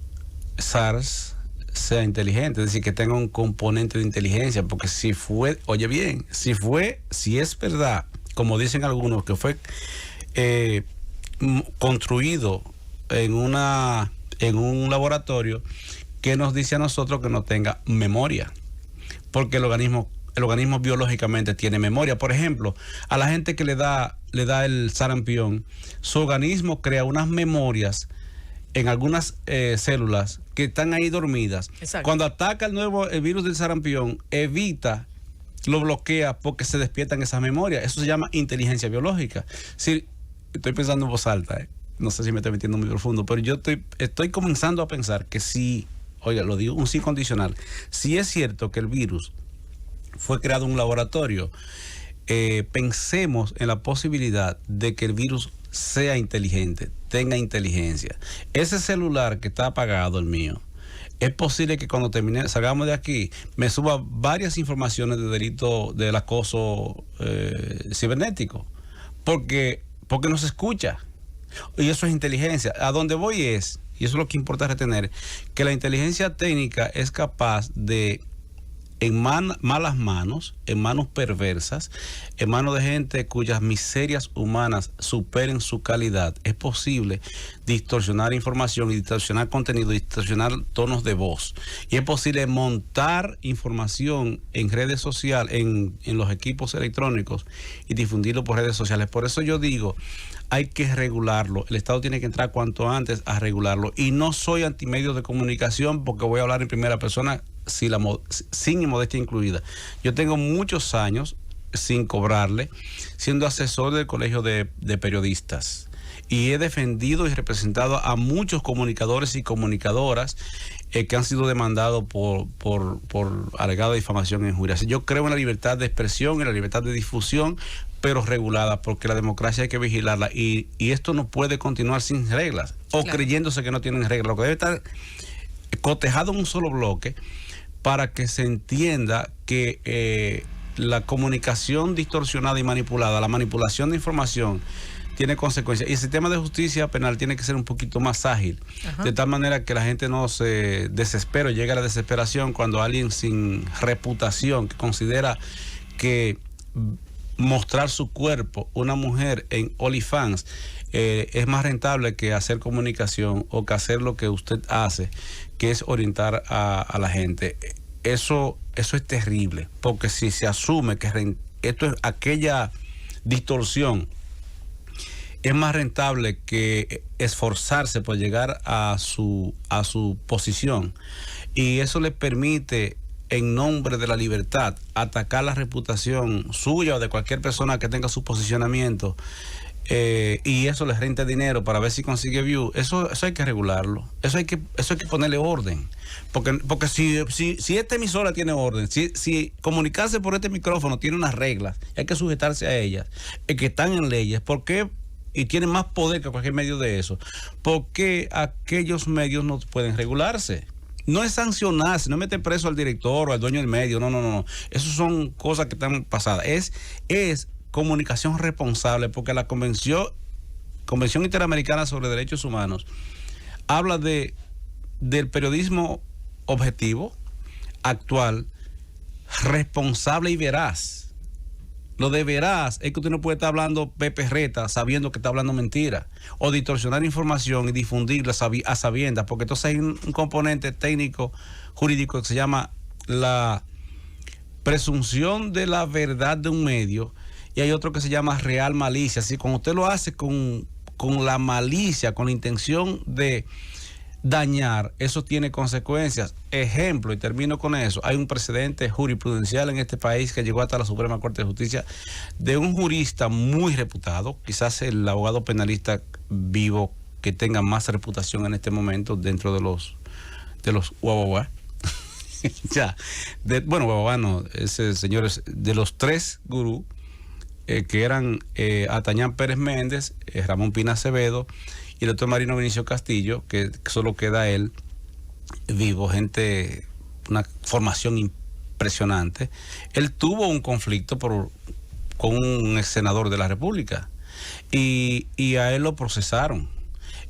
SARS sea inteligente, es decir, que tenga un componente de inteligencia, porque si es verdad, como dicen algunos, que fue construido en un laboratorio, ¿qué nos dice a nosotros que no tenga memoria? Porque el organismo biológicamente tiene memoria. Por ejemplo, a la gente que le da el sarampión, su organismo crea unas memorias en algunas células que están ahí dormidas. Exacto. Cuando ataca el virus del sarampión, lo bloquea porque se despiertan esas memorias. Eso se llama inteligencia biológica. Sí, estoy pensando en voz alta, no sé si me estoy metiendo muy profundo, pero yo estoy comenzando a pensar que sí. Oiga, lo digo un sí condicional. Si es cierto que el virus fue creado en un laboratorio, pensemos en la posibilidad de que el virus sea inteligente, tenga inteligencia. Ese celular que está apagado, el mío, es posible que cuando salgamos de aquí, me suba varias informaciones de delito del acoso cibernético, porque no se escucha. Y eso es inteligencia. A donde voy es, y eso es lo que importa retener, que la inteligencia técnica es capaz de en malas manos, en manos perversas, en manos de gente cuyas miserias humanas superen su calidad, es posible distorsionar información y distorsionar contenido, distorsionar tonos de voz. Y es posible montar información en redes sociales, en los equipos electrónicos y difundirlo por redes sociales. Por eso yo digo, hay que regularlo. El Estado tiene que entrar cuanto antes a regularlo. Y no soy antimedios de comunicación porque voy a hablar en primera persona sin modestia incluida. Yo tengo muchos años sin cobrarle, siendo asesor del Colegio de Periodistas. Y he defendido y representado a muchos comunicadores y comunicadoras que han sido demandados por alegada difamación e injurias. Yo creo en la libertad de expresión, en la libertad de difusión, pero regulada, porque la democracia hay que vigilarla. Y esto no puede continuar sin reglas, o claro, creyéndose que no tienen reglas. Lo que debe estar cotejado en un solo bloque para que se entienda que la comunicación distorsionada y manipulada, la manipulación de información, tiene consecuencias. Y el sistema de justicia penal tiene que ser un poquito más ágil, de tal manera que la gente no se desespere o llegue a la desesperación cuando alguien sin reputación, que considera que mostrar su cuerpo, una mujer en OnlyFans, es más rentable que hacer comunicación o que hacer lo que usted hace, que es orientar a la gente. Eso es terrible, porque si se asume que esto es aquella distorsión, es más rentable que esforzarse por llegar a su posición, y eso le permite, en nombre de la libertad, atacar la reputación suya o de cualquier persona que tenga su posicionamiento, y eso les renta dinero para ver si consigue view. Eso hay que regularlo, eso hay que ponerle orden, porque si esta emisora tiene orden, si comunicarse por este micrófono tiene unas reglas, hay que sujetarse a ellas, que están en leyes, ¿por qué? Y tienen más poder que cualquier medio de eso, ¿por qué aquellos medios no pueden regularse? No es sancionarse, no es meter preso al director o al dueño del medio, no. Esas son cosas que están pasadas. Es comunicación responsable, porque la Convención Interamericana sobre Derechos Humanos habla del periodismo objetivo, actual, responsable y veraz. Lo de veraz es que usted no puede estar hablando peperreta sabiendo que está hablando mentira, o distorsionar información y difundirla a sabiendas, porque entonces hay un componente técnico jurídico que se llama la presunción de la verdad de un medio, y hay otro que se llama real malicia. Así, cuando usted lo hace con la malicia, con la intención de dañar, eso tiene consecuencias. Ejemplo, y termino con eso, hay un precedente jurisprudencial en este país que llegó hasta la Suprema Corte de Justicia, de un jurista muy reputado, quizás el abogado penalista vivo que tenga más reputación en este momento dentro de los guaguaguá. Guaguaguá no, ese señor es de los tres gurús, que eran Atañán Pérez Méndez, Ramón Pina Acevedo y el doctor Marino Vinicio Castillo, que solo queda él vivo, gente, una formación impresionante. Él tuvo un conflicto con un ex senador de la República, y a él lo procesaron,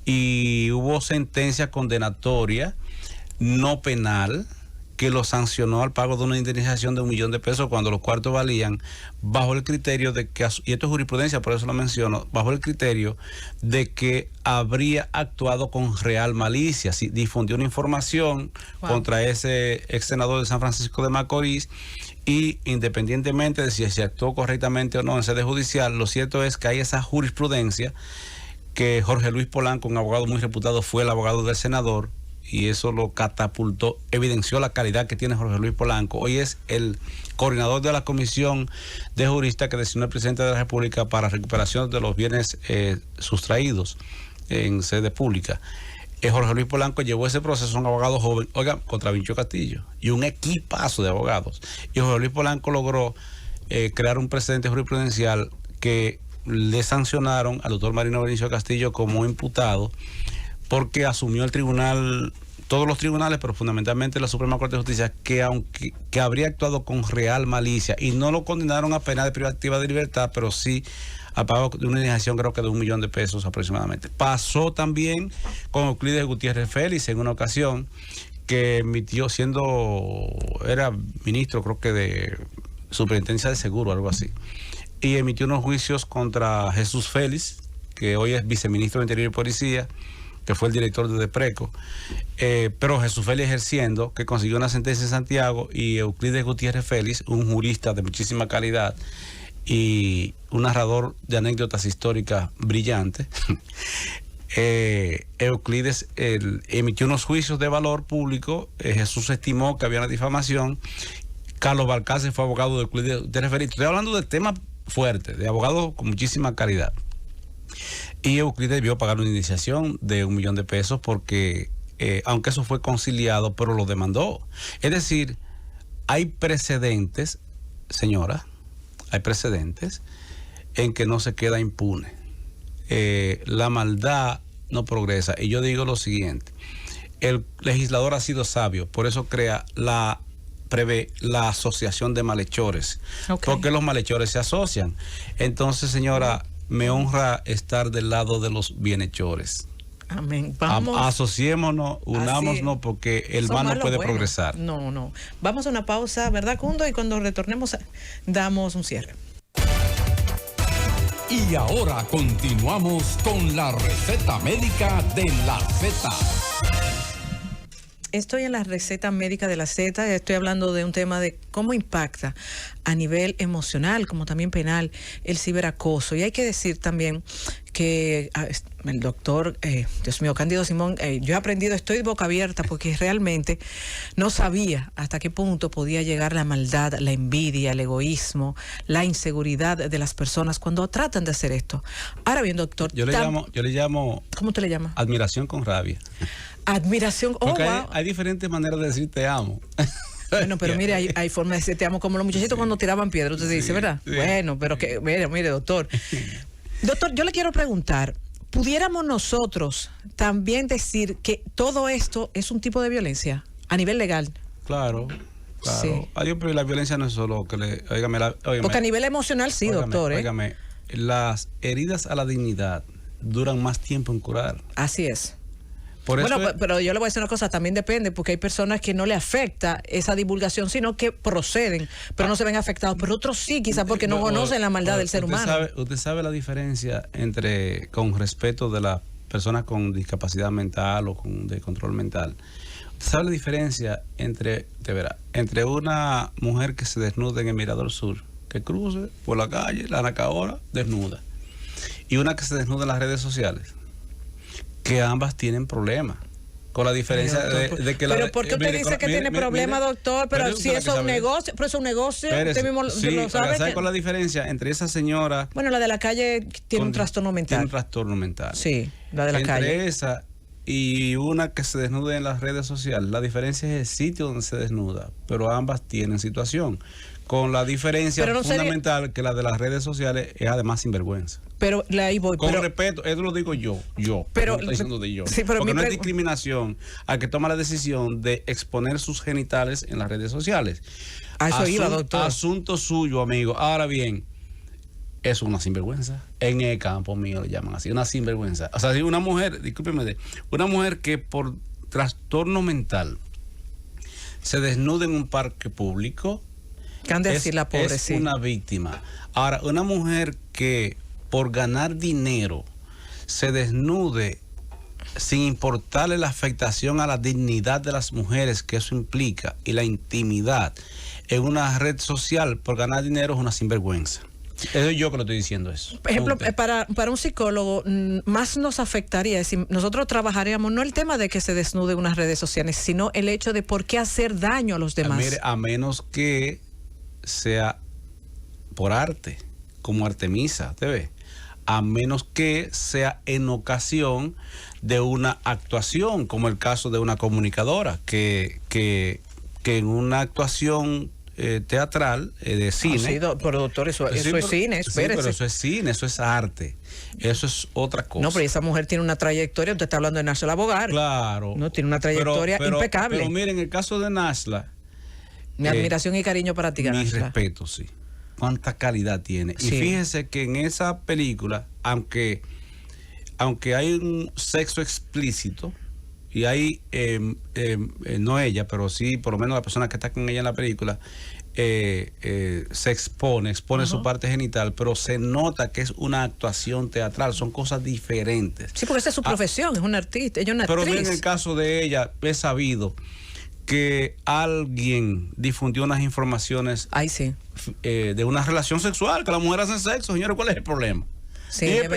y hubo sentencia condenatoria no penal que lo sancionó al pago de una indemnización de $1 millón cuando los cuartos valían, bajo el criterio de que, y esto es jurisprudencia, por eso lo menciono, bajo el criterio de que habría actuado con real malicia, si difundió una información contra ese ex senador de San Francisco de Macorís, y independientemente de si se actuó correctamente o no en sede judicial, lo cierto es que hay esa jurisprudencia, que Jorge Luis Polanco, un abogado muy reputado, fue el abogado del senador, y eso lo catapultó, evidenció la calidad que tiene Jorge Luis Polanco. Hoy es el coordinador de la comisión de juristas que designó el presidente de la República para recuperación de los bienes sustraídos en sede pública. Jorge Luis Polanco llevó ese proceso, un abogado joven, contra Vinicio Castillo, y un equipazo de abogados. Y Jorge Luis Polanco logró crear un precedente jurisprudencial que le sancionaron al doctor Marino Vinicio Castillo como imputado, porque asumió el tribunal, todos los tribunales, pero fundamentalmente la Suprema Corte de Justicia, que habría actuado con real malicia, y no lo condenaron a pena de privativa de libertad, pero sí a pago de una indemnización, creo que de $1 millón aproximadamente. Pasó también con Euclides Gutiérrez Félix en una ocasión, que emitió era ministro, creo que de Superintendencia de Seguro, algo así, y emitió unos juicios contra Jesús Félix, que hoy es viceministro de Interior y Policía, que fue el director de DEPRECO, pero Jesús Félix ejerciendo, que consiguió una sentencia en Santiago, y Euclides Gutiérrez Félix, un jurista de muchísima calidad y un narrador de anécdotas históricas brillante. Euclides emitió unos juicios de valor público. Jesús estimó que había una difamación. Carlos Balcácer fue abogado de Euclides Gutiérrez Félix. Estoy hablando de temas fuertes, de abogados con muchísima calidad. Y Euclides debió pagar una indemnización de $1 millón porque, aunque eso fue conciliado, pero lo demandó. Es decir, hay precedentes, señora, hay precedentes en que no se queda impune. La maldad no progresa. Y yo digo lo siguiente: el legislador ha sido sabio, por eso prevé la asociación de malhechores, porque los malhechores se asocian. Entonces, señora, me honra estar del lado de los bienhechores. Amén. Vamos. Asociémonos, unámonos, porque el mal no puede progresar. No. Vamos a una pausa, ¿verdad, Cundo? Y cuando retornemos, damos un cierre. Y ahora continuamos con la receta médica de la Z. Estoy en la receta médica de la Z, estoy hablando de un tema de cómo impacta a nivel emocional como también penal el ciberacoso. Y hay que decir también que el doctor, Dios mío, Cándido Simón, yo he aprendido, estoy de boca abierta porque realmente no sabía hasta qué punto podía llegar la maldad, la envidia, el egoísmo, la inseguridad de las personas cuando tratan de hacer esto. Ahora bien, doctor, yo le llamo ¿cómo te le llamas? Admiración con rabia. Admiración. Porque hay diferentes maneras de decir te amo. Bueno, pero mire, hay formas de decir te amo, como los muchachitos cuando tiraban piedras, usted dice, ¿verdad? Sí. Bueno, pero que, mire, doctor. Doctor, yo le quiero preguntar, ¿pudiéramos nosotros también decir que todo esto es un tipo de violencia a nivel legal? Claro. Sí. Pero la violencia no es solo que óigame, porque a nivel emocional sí, doctor. Óigame, las heridas a la dignidad duran más tiempo en curar. Así es. Bueno, pero yo le voy a decir una cosa, también depende, porque hay personas que no le afecta esa divulgación, sino que proceden, pero no se ven afectados, pero otros sí, quizás porque no conocen la maldad del ser humano. Usted sabe la diferencia con respeto de las personas con discapacidad mental o de control mental. Usted sabe la diferencia entre una mujer que se desnuda en el Mirador Sur, que cruce por la calle, la Anacaora, desnuda, y una que se desnuda en las redes sociales, que ambas tienen problemas, con la diferencia de que pero ¿por qué usted dice que tiene problemas, doctor? Pero si eso es un negocio, pero es un negocio, usted mismo lo sabe. ¿Sabe cuál es la diferencia entre esa señora? Bueno, la de la calle tiene un trastorno mental. Tiene un trastorno mental. Sí, la de la calle. Entre esa y una que se desnuda en las redes sociales, la diferencia es el sitio donde se desnuda, pero ambas tienen situación. Con la diferencia fundamental que la de las redes sociales es además sinvergüenza. Pero ahí voy. Con respeto, eso lo digo yo. Pero, no estoy diciendo de yo. Sí, porque no es discriminación al que toma la decisión de exponer sus genitales en las redes sociales. A eso iba, doctor. Asunto suyo, amigo. Ahora bien, es una sinvergüenza. En el campo mío le llaman así, una sinvergüenza. O sea, si una mujer, discúlpeme, una mujer que por trastorno mental se desnuda en un parque público, es una víctima. Ahora, una mujer que por ganar dinero se desnude sin importarle la afectación a la dignidad de las mujeres que eso implica y la intimidad en una red social por ganar dinero es una sinvergüenza. Eso yo que lo estoy diciendo eso. Por ejemplo, para un psicólogo más nos afectaría, es decir, nosotros trabajaríamos no el tema de que se desnude en unas redes sociales, sino el hecho de por qué hacer daño a los demás. Mire, a menos que sea por arte, como Artemisa, ¿te ve? A menos que sea en ocasión de una actuación, como el caso de una comunicadora, que en una actuación teatral, de cine. Sí, pero doctor, eso es cine, espérese. Sí, pero eso es cine, eso es arte. Eso es otra cosa. No, pero esa mujer tiene una trayectoria, usted está hablando de Nashla Bogar. Claro. No, tiene una trayectoria impecable. Pero miren, en el caso de Nashla, mi admiración y cariño para ti, mi respeto, sí. Cuánta calidad tiene. Sí. Y fíjese que en esa película, aunque hay un sexo explícito, y ahí no ella, pero sí por lo menos la persona que está con ella en la película, se expone su parte genital, pero se nota que es una actuación teatral, son cosas diferentes. Sí, porque esa es su profesión, es una artista, ella es una actriz. Pero en el caso de ella, es sabido que alguien difundió unas informaciones de una relación sexual, que las mujeres hacen sexo, señores, ¿cuál es el problema? Sí, es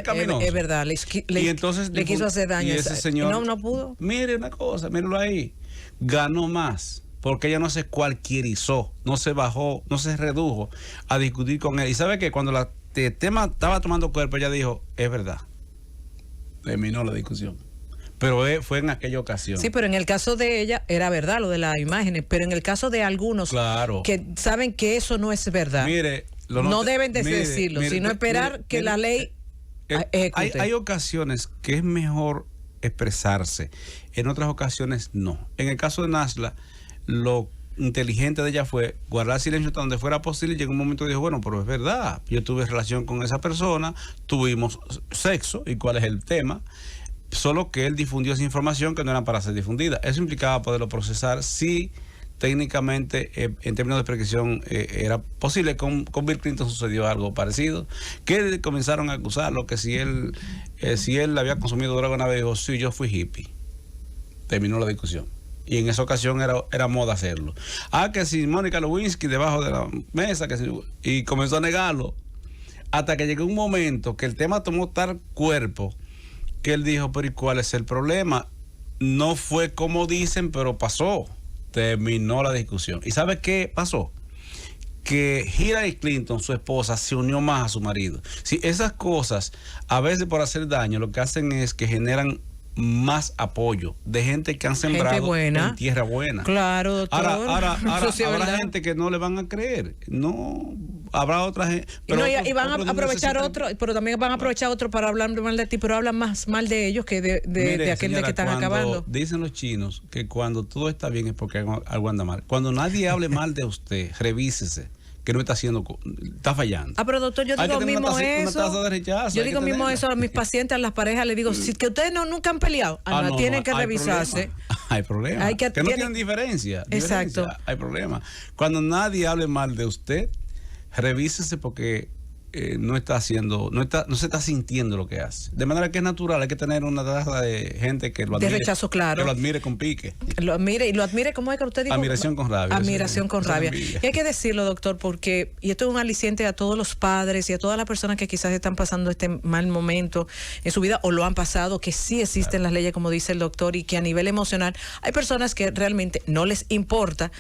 verdad, y entonces le quiso hacer daño. Y ese señor, no pudo. Mire una cosa, míralo ahí, ganó más, porque ella no se cualquierizó, no se bajó, no se redujo a discutir con él. Y sabe que cuando el tema estaba tomando cuerpo, ella dijo, es verdad, terminó la discusión. Pero fue en aquella ocasión. Sí, pero en el caso de ella era verdad lo de las imágenes, pero en el caso de algunos que saben que eso no es verdad, mire, no deben decirlo, sino esperar que la ley ejecute. Hay ocasiones que es mejor expresarse, en otras ocasiones no. En el caso de Nasla, lo inteligente de ella fue guardar silencio hasta donde fuera posible, y llegó un momento y dijo, bueno, pero es verdad, yo tuve relación con esa persona, tuvimos sexo, ¿y cuál es el tema? Solo que él difundió esa información que no era para ser difundida. Eso implicaba poderlo procesar si técnicamente, en términos de prescripción, era posible. Con Bill Clinton sucedió algo parecido, que comenzaron a acusarlo que si él había consumido droga una vez, dijo, sí, yo fui hippie. Terminó la discusión. Y en esa ocasión era moda hacerlo. Que si Mónica Lewinsky debajo de la mesa, y comenzó a negarlo, hasta que llegó un momento que el tema tomó tal cuerpo que él dijo, pero ¿y cuál es el problema? No fue como dicen, pero pasó. Terminó la discusión. ¿Y sabe qué pasó? Que Hillary Clinton, su esposa, se unió más a su marido. Si esas cosas, a veces por hacer daño, lo que hacen es que generan más apoyo de gente que han sembrado en tierra buena. Claro, doctor. Ahora habrá gente que no le van a creer. No, habrá otra gente. Y van a aprovechar otro, pero también van a aprovechar otro para hablar mal de ti, pero hablan más mal de ellos que de aquel de que están acabando. Dicen los chinos que cuando todo está bien es porque algo anda mal. Cuando nadie hable mal de usted, revísese, que no está haciendo, está fallando. Pero doctor, yo digo mismo eso. Yo digo mismo eso a mis pacientes, a las parejas, les digo, si que ustedes nunca han peleado, tienen que revisarse. Hay problemas. Que no tienen diferencia. Exacto. Hay problemas. Cuando nadie hable mal de usted, revísese porque no se está sintiendo lo que hace. De manera que es natural, hay que tener una tasa de gente que lo admire. De rechazo, claro. Que lo admire con pique. Lo admire, ¿cómo es que usted dijo? Admiración con rabia. Admiración con rabia. Y hay que decirlo, doctor, porque, y esto es un aliciente a todos los padres y a todas las personas que quizás están pasando este mal momento en su vida o lo han pasado, que sí existen las leyes, como dice el doctor, y que a nivel emocional hay personas que realmente no les importa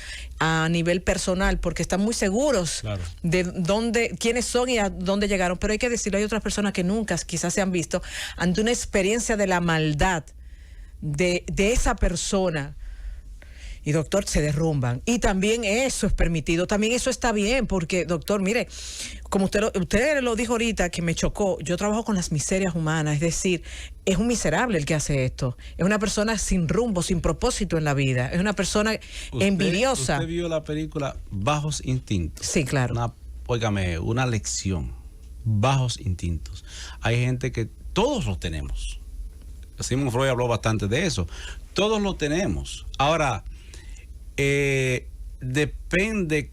a nivel personal porque están muy seguros de quiénes son y a dónde llegaron, pero hay que decirlo, hay otras personas que nunca quizás se han visto ante una experiencia de la maldad de esa persona y doctor, se derrumban, y también eso es permitido, también eso está bien, porque doctor, mire, como usted lo dijo ahorita, que me chocó, yo trabajo con las miserias humanas, es decir, es un miserable el que hace esto, es una persona sin rumbo, sin propósito en la vida, es una persona envidiosa. ¿Usted vio la película Bajos Instintos? Sí, claro. Una lección. Bajos instintos. Hay gente que todos los tenemos. Sigmund Freud habló bastante de eso. Todos lo tenemos. Ahora, depende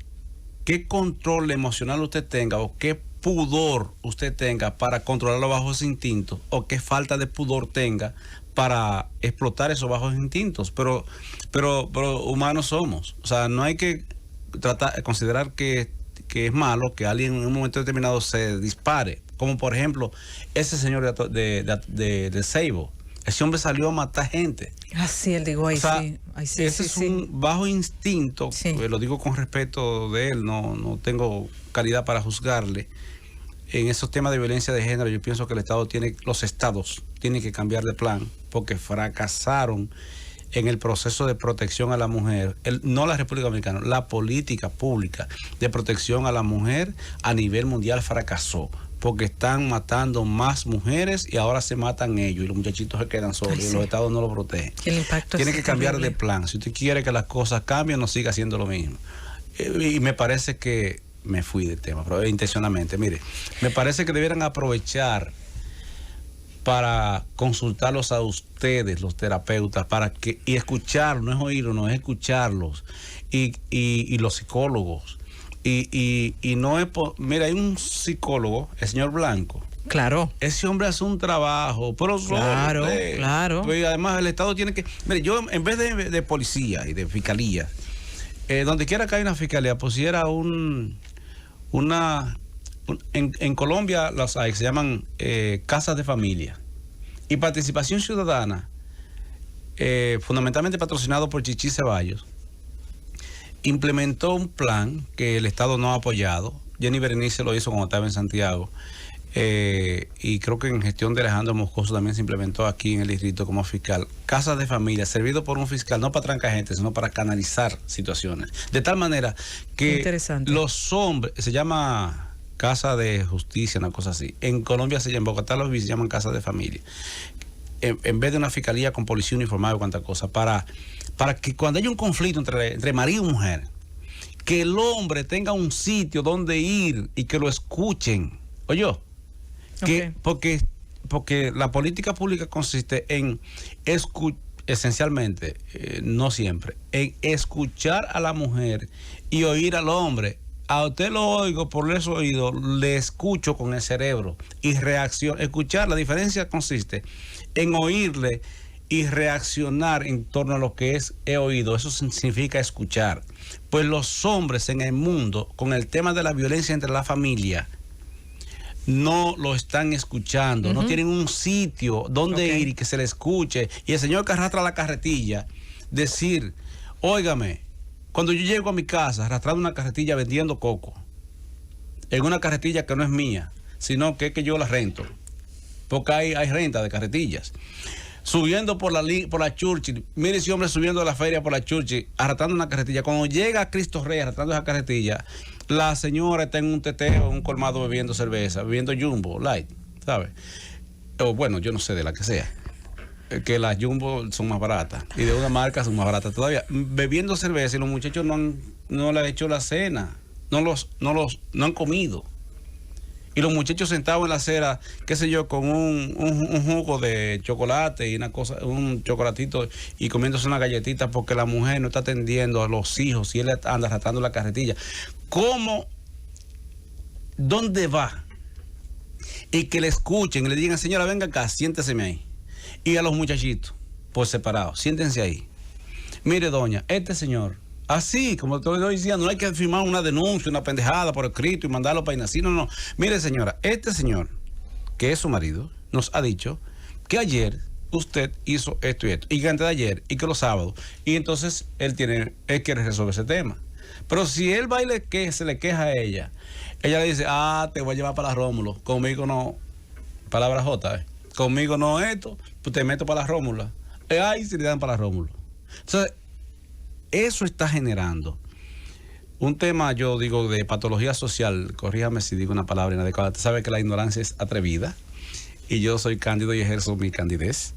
qué control emocional usted tenga o qué pudor usted tenga para controlar los bajos instintos o qué falta de pudor tenga para explotar esos bajos instintos. Pero humanos somos. O sea, no hay que considerar que es malo que alguien en un momento determinado se dispare, como por ejemplo ese señor de Seibo. Ese hombre salió a matar gente. Así él digo, ese es un bajo instinto, lo digo con respeto de él, no tengo calidad para juzgarle. En esos temas de violencia de género, yo pienso que los estados tienen que cambiar de plan, porque fracasaron en el proceso de protección a la mujer, no la República Dominicana, la política pública de protección a la mujer a nivel mundial fracasó, porque están matando más mujeres y ahora se matan ellos y los muchachitos se quedan solos y los estados no los protegen. El impacto tiene que cambiar de plan. Si usted quiere que las cosas cambien, no siga haciendo lo mismo. Y me parece que me fui del tema, pero intencionalmente. Mire, me parece que debieran aprovechar para consultarlos a ustedes, los terapeutas, y escucharlos, no es oírlos, no es escucharlos, y los psicólogos. Y no es mira, hay un psicólogo, el señor Blanco. Claro. Ese hombre hace un trabajo, pero claro, claro. Pues además el Estado tiene que... Mire, yo en vez de policía y de fiscalía, donde quiera que haya una fiscalía, pusiera en Colombia las hay, se llaman casas de familia. Y Participación Ciudadana, fundamentalmente patrocinado por Chichi Ceballos, implementó un plan que el Estado no ha apoyado. Jenny Berenice lo hizo cuando estaba en Santiago. Y creo que en gestión de Alejandro Moscoso también se implementó aquí en el distrito como fiscal. Casas de familia, servido por un fiscal, no para trancar gente, sino para canalizar situaciones. De tal manera que los hombres, se llama Casa de Justicia, una cosa así. En Colombia en Bogotá se llaman Casas de Familia. En vez de una fiscalía con policía uniformada o cuanta cosa, para que cuando haya un conflicto entre marido y mujer, que el hombre tenga un sitio donde ir y que lo escuchen. Oye, porque la política pública consiste en esencialmente, no siempre, en escuchar a la mujer y oír al hombre. A usted lo oigo por los oídos, le escucho con el cerebro y reacciono. Escuchar, la diferencia consiste en oírle y reaccionar en torno a lo que he oído. Eso significa escuchar. Pues los hombres en el mundo, con el tema de la violencia entre la familia, no lo están escuchando, no tienen un sitio donde ir y que se le escuche. Y el señor que arrastra la carretilla, decir, óigame, cuando yo llego a mi casa arrastrando una carretilla vendiendo coco, en una carretilla que no es mía, sino que es que yo la rento, porque hay renta de carretillas, subiendo por la Churchill, mire ese hombre subiendo de la feria por la Churchill, arrastrando una carretilla. Cuando llega a Cristo Rey arrastrando esa carretilla, la señora está en un teteo, un colmado bebiendo cerveza, bebiendo Jumbo Light, ¿sabes? O bueno, yo no sé de la que sea, que las Jumbo son más baratas y de una marca son más baratas todavía, bebiendo cerveza, y los muchachos no le han hecho la cena, no han comido. Y los muchachos sentados en la acera, qué sé yo, con un jugo de chocolate y una cosa, un chocolatito, y comiéndose una galletita porque la mujer no está atendiendo a los hijos y él anda arrastrando la carretilla. ¿Cómo? ¿Dónde va? Y que le escuchen y le digan, señora, venga acá, siénteseme ahí. Y a los muchachitos, por separado, siéntense ahí. Mire, doña, este señor, así, como te estoy diciendo, no hay que firmar una denuncia, una pendejada por escrito y mandarlo para INACI, no. Mire, señora, este señor, que es su marido, nos ha dicho que ayer usted hizo esto y esto, y que antes de ayer, y que los sábados, y entonces él quiere resolver ese tema. Pero si él va y se le queja a ella le dice, te voy a llevar para la Rómulo, conmigo no, palabra J, conmigo no esto, pues te meto para la Rómula, si le dan para la Rómulo. Entonces, eso está generando un tema, yo digo, de patología social. Corríjame si digo una palabra inadecuada. Usted sabe que la ignorancia es atrevida y yo soy cándido y ejerzo mi candidez.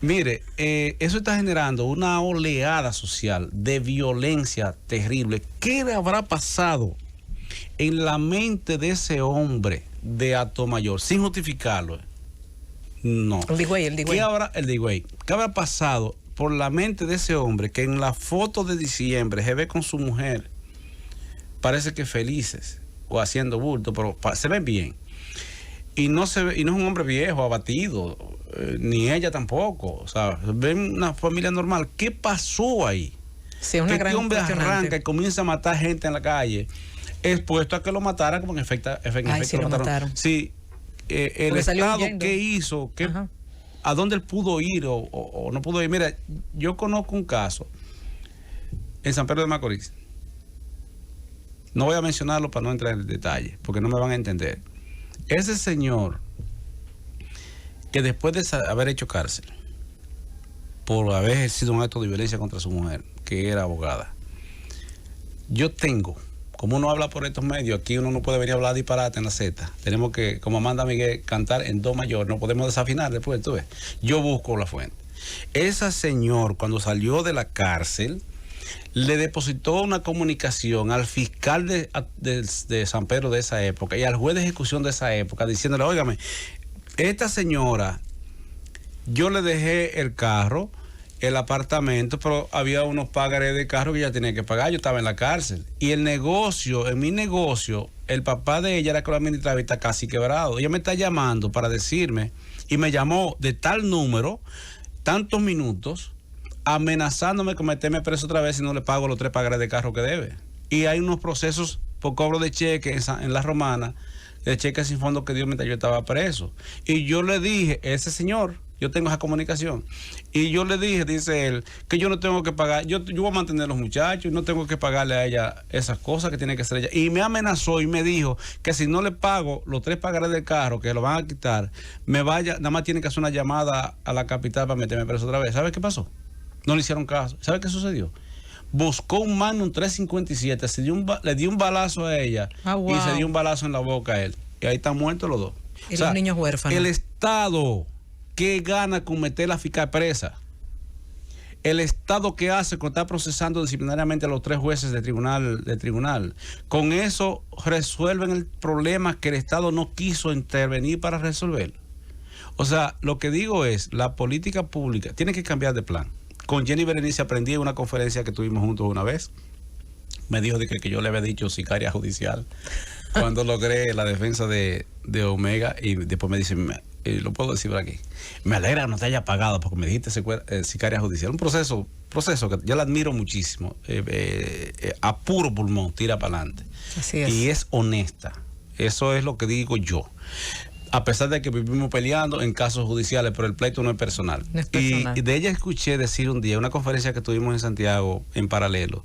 Mire, eso está generando una oleada social de violencia terrible. ¿Qué le habrá pasado en la mente de ese hombre de Atomayor? Sin justificarlo. No. El Digüey. ¿Qué habrá pasado por la mente de ese hombre que en la foto de diciembre se ve con su mujer, parece que felices o haciendo bulto, pero se ven bien? Y no es un hombre viejo, abatido, ni ella tampoco. O sea, ven una familia normal. ¿Qué pasó ahí? Sí, una gran hombre arranca y comienza a matar gente en la calle, expuesto a que lo mataran, como en efecto sí, lo mataron. Sí, el Estado, ¿qué hizo? ¿A dónde él pudo ir o no pudo ir? Mira, yo conozco un caso en San Pedro de Macorís. No voy a mencionarlo para no entrar en detalle, porque no me van a entender. Ese señor, que después de haber hecho cárcel por haber ejercido un acto de violencia contra su mujer, que era abogada, yo tengo, como uno habla por estos medios, aquí uno no puede venir a hablar disparate en la Z. Tenemos que, como manda Miguel, cantar en do mayor. No podemos desafinar después, tú ves. Yo busco la fuente. Esa señor, cuando salió de la cárcel, le depositó una comunicación al fiscal de San Pedro de esa época y al juez de ejecución de esa época, diciéndole, óigame, esta señora Yo le dejé el carro, el apartamento, pero había unos pagarés de carro que ella tenía que pagar. Yo estaba en la cárcel. Y el negocio, en mi negocio, el papá de ella era que lo administraba y está casi quebrado. Ella me está llamando para decirme, y me llamó de tal número, tantos minutos, amenazándome con meterme preso otra vez si no le pago los 3 pagarés de carro que debe. Y hay unos procesos por cobro de cheque en La Romana, de cheques sin fondo que dio mientras yo estaba preso. Y yo le dije, ese señor, yo tengo esa comunicación, y yo le dije, dice él, que yo no tengo que pagar, yo voy a mantener a los muchachos, no tengo que pagarle a ella esas cosas que tiene que hacer ella. Y me amenazó y me dijo que si no le pago los 3 pagarés del carro, que lo van a quitar, me vaya, nada más tiene que hacer una llamada a la capital para meterme preso otra vez. ¿Sabes qué pasó? No le hicieron caso. ¿Sabe qué sucedió? Buscó un Magnum 357, le dio un balazo a ella y se dio un balazo en la boca a él. Y ahí están muertos los dos. Y los niños huérfanos. El Estado, ¿qué gana con meter la fiscal presa? El Estado, ¿qué hace con estar procesando disciplinariamente a los 3 jueces de tribunal? Con eso resuelven el problema que el Estado no quiso intervenir para resolver. O sea, lo que digo es, la política pública tiene que cambiar de plan. Con Jenny Berenice aprendí en una conferencia que tuvimos juntos una vez. Me dijo de que yo le había dicho sicaria judicial cuando logré la defensa de Omega, y después me dice, lo puedo decir por aquí, me alegra que no te haya pagado porque me dijiste sicaria judicial. Un proceso que yo la admiro muchísimo, a puro pulmón, tira para adelante. Así es. Y es honesta. Eso es lo que digo yo. A pesar de que vivimos peleando en casos judiciales, pero el pleito no es personal. No es personal. Y de ella escuché decir un día, en una conferencia que tuvimos en Santiago en paralelo,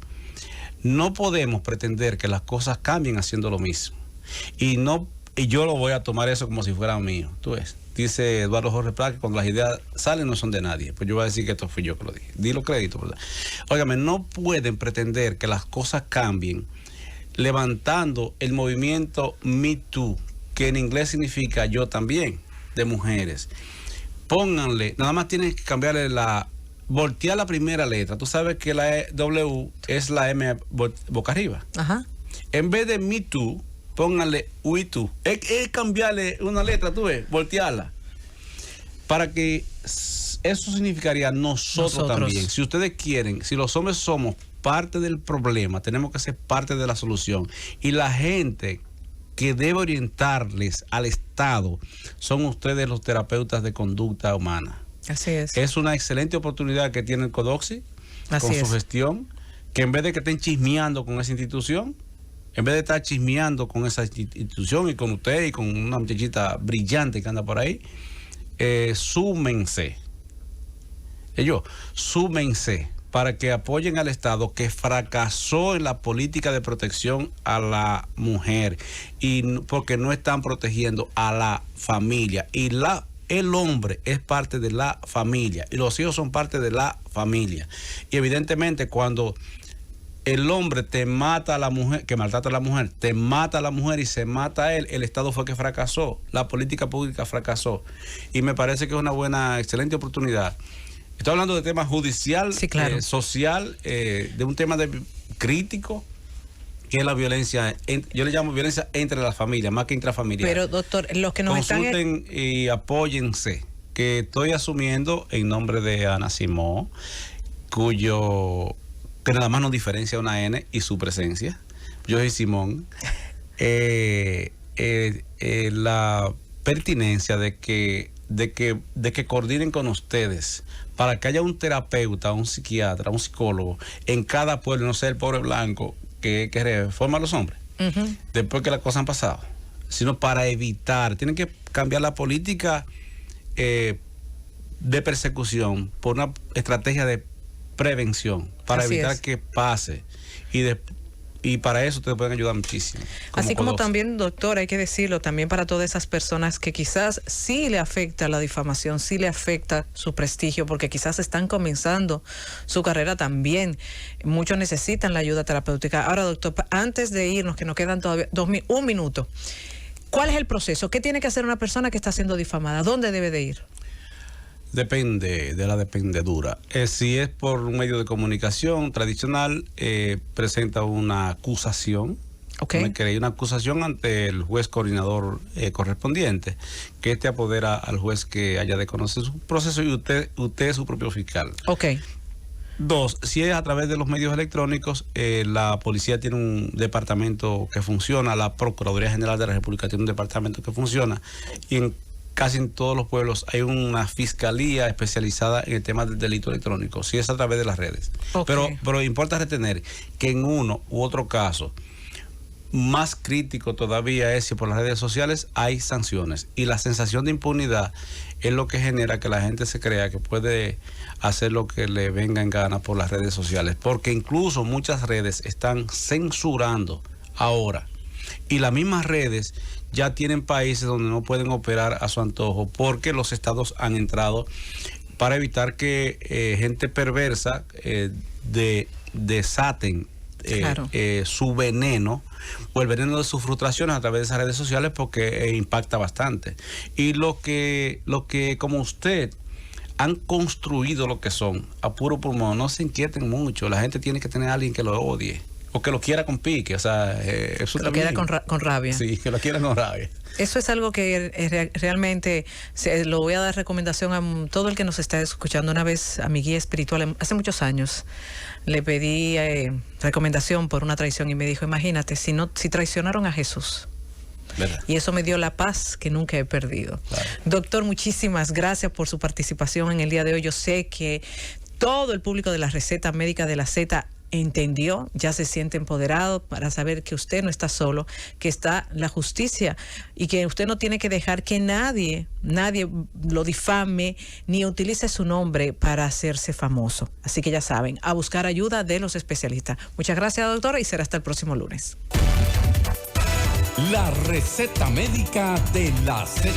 no podemos pretender que las cosas cambien haciendo lo mismo. Y yo lo voy a tomar eso como si fuera mío. Tú ves, dice Eduardo Jorge Prat, que cuando las ideas salen no son de nadie. Pues yo voy a decir que esto fui yo que lo dije. Dilo crédito, ¿verdad? Óigame, no pueden pretender que las cosas cambien levantando el movimiento Me Too, que en inglés significa yo también, de mujeres. Pónganle, nada más tienen que cambiarle voltear la primera letra. Tú sabes que la W es la M boca arriba. Ajá. En vez de Me Too, pónganle We Too. Es cambiarle una letra, tú ves, voltearla. Para que eso significaría nosotros también. Si ustedes quieren, si los hombres somos parte del problema, tenemos que ser parte de la solución. Y la gente que debe orientarles al Estado son ustedes, los terapeutas de conducta humana. Así es. Es una excelente oportunidad que tiene el CODOXI con su gestión, que en vez de que estén chismeando con esa institución, en vez de estar chismeando con esa institución y con usted y con una muchachita brillante que anda por ahí, súmense. Súmense para que apoyen al Estado, que fracasó en la política de protección a la mujer, y porque no están protegiendo a la familia. Y el hombre es parte de la familia y los hijos son parte de la familia. Y evidentemente cuando el hombre te mata a la mujer, que maltrata a la mujer, te mata a la mujer y se mata a él, el Estado fue que fracasó, la política pública fracasó. Y me parece que es una buena, excelente oportunidad. Estoy hablando de tema judicial, sí, claro, social, de un tema crítico, que es la violencia, yo le llamo violencia entre las familias, más que intrafamiliar. Pero doctor, los que nos consulten y apóyense, que estoy asumiendo en nombre de Ana Simón, que nada más nos diferencia una N y su presencia. Yo soy Simón. La pertinencia de que coordinen con ustedes para que haya un terapeuta, un psiquiatra, un psicólogo en cada pueblo, no sea el pobre blanco que reforma a los hombres, después que las cosas han pasado, sino para evitar. Tienen que cambiar la política de persecución por una estrategia de prevención, para evitar que pase. Y para eso ustedes pueden ayudar muchísimo. Así como también, doctor, hay que decirlo también para todas esas personas que quizás sí le afecta la difamación, sí le afecta su prestigio, porque quizás están comenzando su carrera también. Muchos necesitan la ayuda terapéutica. Ahora, doctor, antes de irnos, que nos quedan todavía un minuto, ¿cuál es el proceso? ¿Qué tiene que hacer una persona que está siendo difamada? ¿Dónde debe de ir? Depende de la dependedura. Si es por un medio de comunicación tradicional, presenta una acusación Okay. Me creé una acusación ante el juez coordinador correspondiente, que apodera al juez que haya de conocer su proceso y usted es su propio fiscal. Ok. 2, si es a través de los medios electrónicos, la policía tiene un departamento que funciona, la Procuraduría General de la República tiene un departamento que funciona, y casi en todos los pueblos hay una fiscalía especializada en el tema del delito electrónico, si es a través de las redes. Okay. Pero importa retener que en uno u otro caso, más crítico todavía es si por las redes sociales hay sanciones, y la sensación de impunidad es lo que genera que la gente se crea que puede hacer lo que le venga en gana por las redes sociales, porque incluso muchas redes están censurando ahora, y las mismas redes ya tienen países donde no pueden operar a su antojo, porque los estados han entrado para evitar que gente perversa desaten Claro. su veneno o el veneno de sus frustraciones a través de esas redes sociales, porque impacta bastante. Y lo que como usted han construido lo que son a puro pulmón, no se inquieten mucho. La gente tiene que tener a alguien que lo odie o que lo quiera con pique, o sea, eso que lo quiera con rabia. Sí, que lo quiera con rabia. Eso es algo que realmente lo voy a dar recomendación a todo el que nos está escuchando. Una vez a mi guía espiritual, hace muchos años, le pedí recomendación por una traición y me dijo, imagínate, si traicionaron a Jesús. ¿Verdad? Y eso me dio la paz que nunca he perdido. Claro. Doctor, muchísimas gracias por su participación en el día de hoy. Yo sé que todo el público de la Receta Médica de la Z entendió, ya se siente empoderado para saber que usted no está solo, que está la justicia y que usted no tiene que dejar que nadie lo difame ni utilice su nombre para hacerse famoso. Así que ya saben, a buscar ayuda de los especialistas. Muchas gracias, doctora, y será hasta el próximo lunes. La Receta Médica de la Z.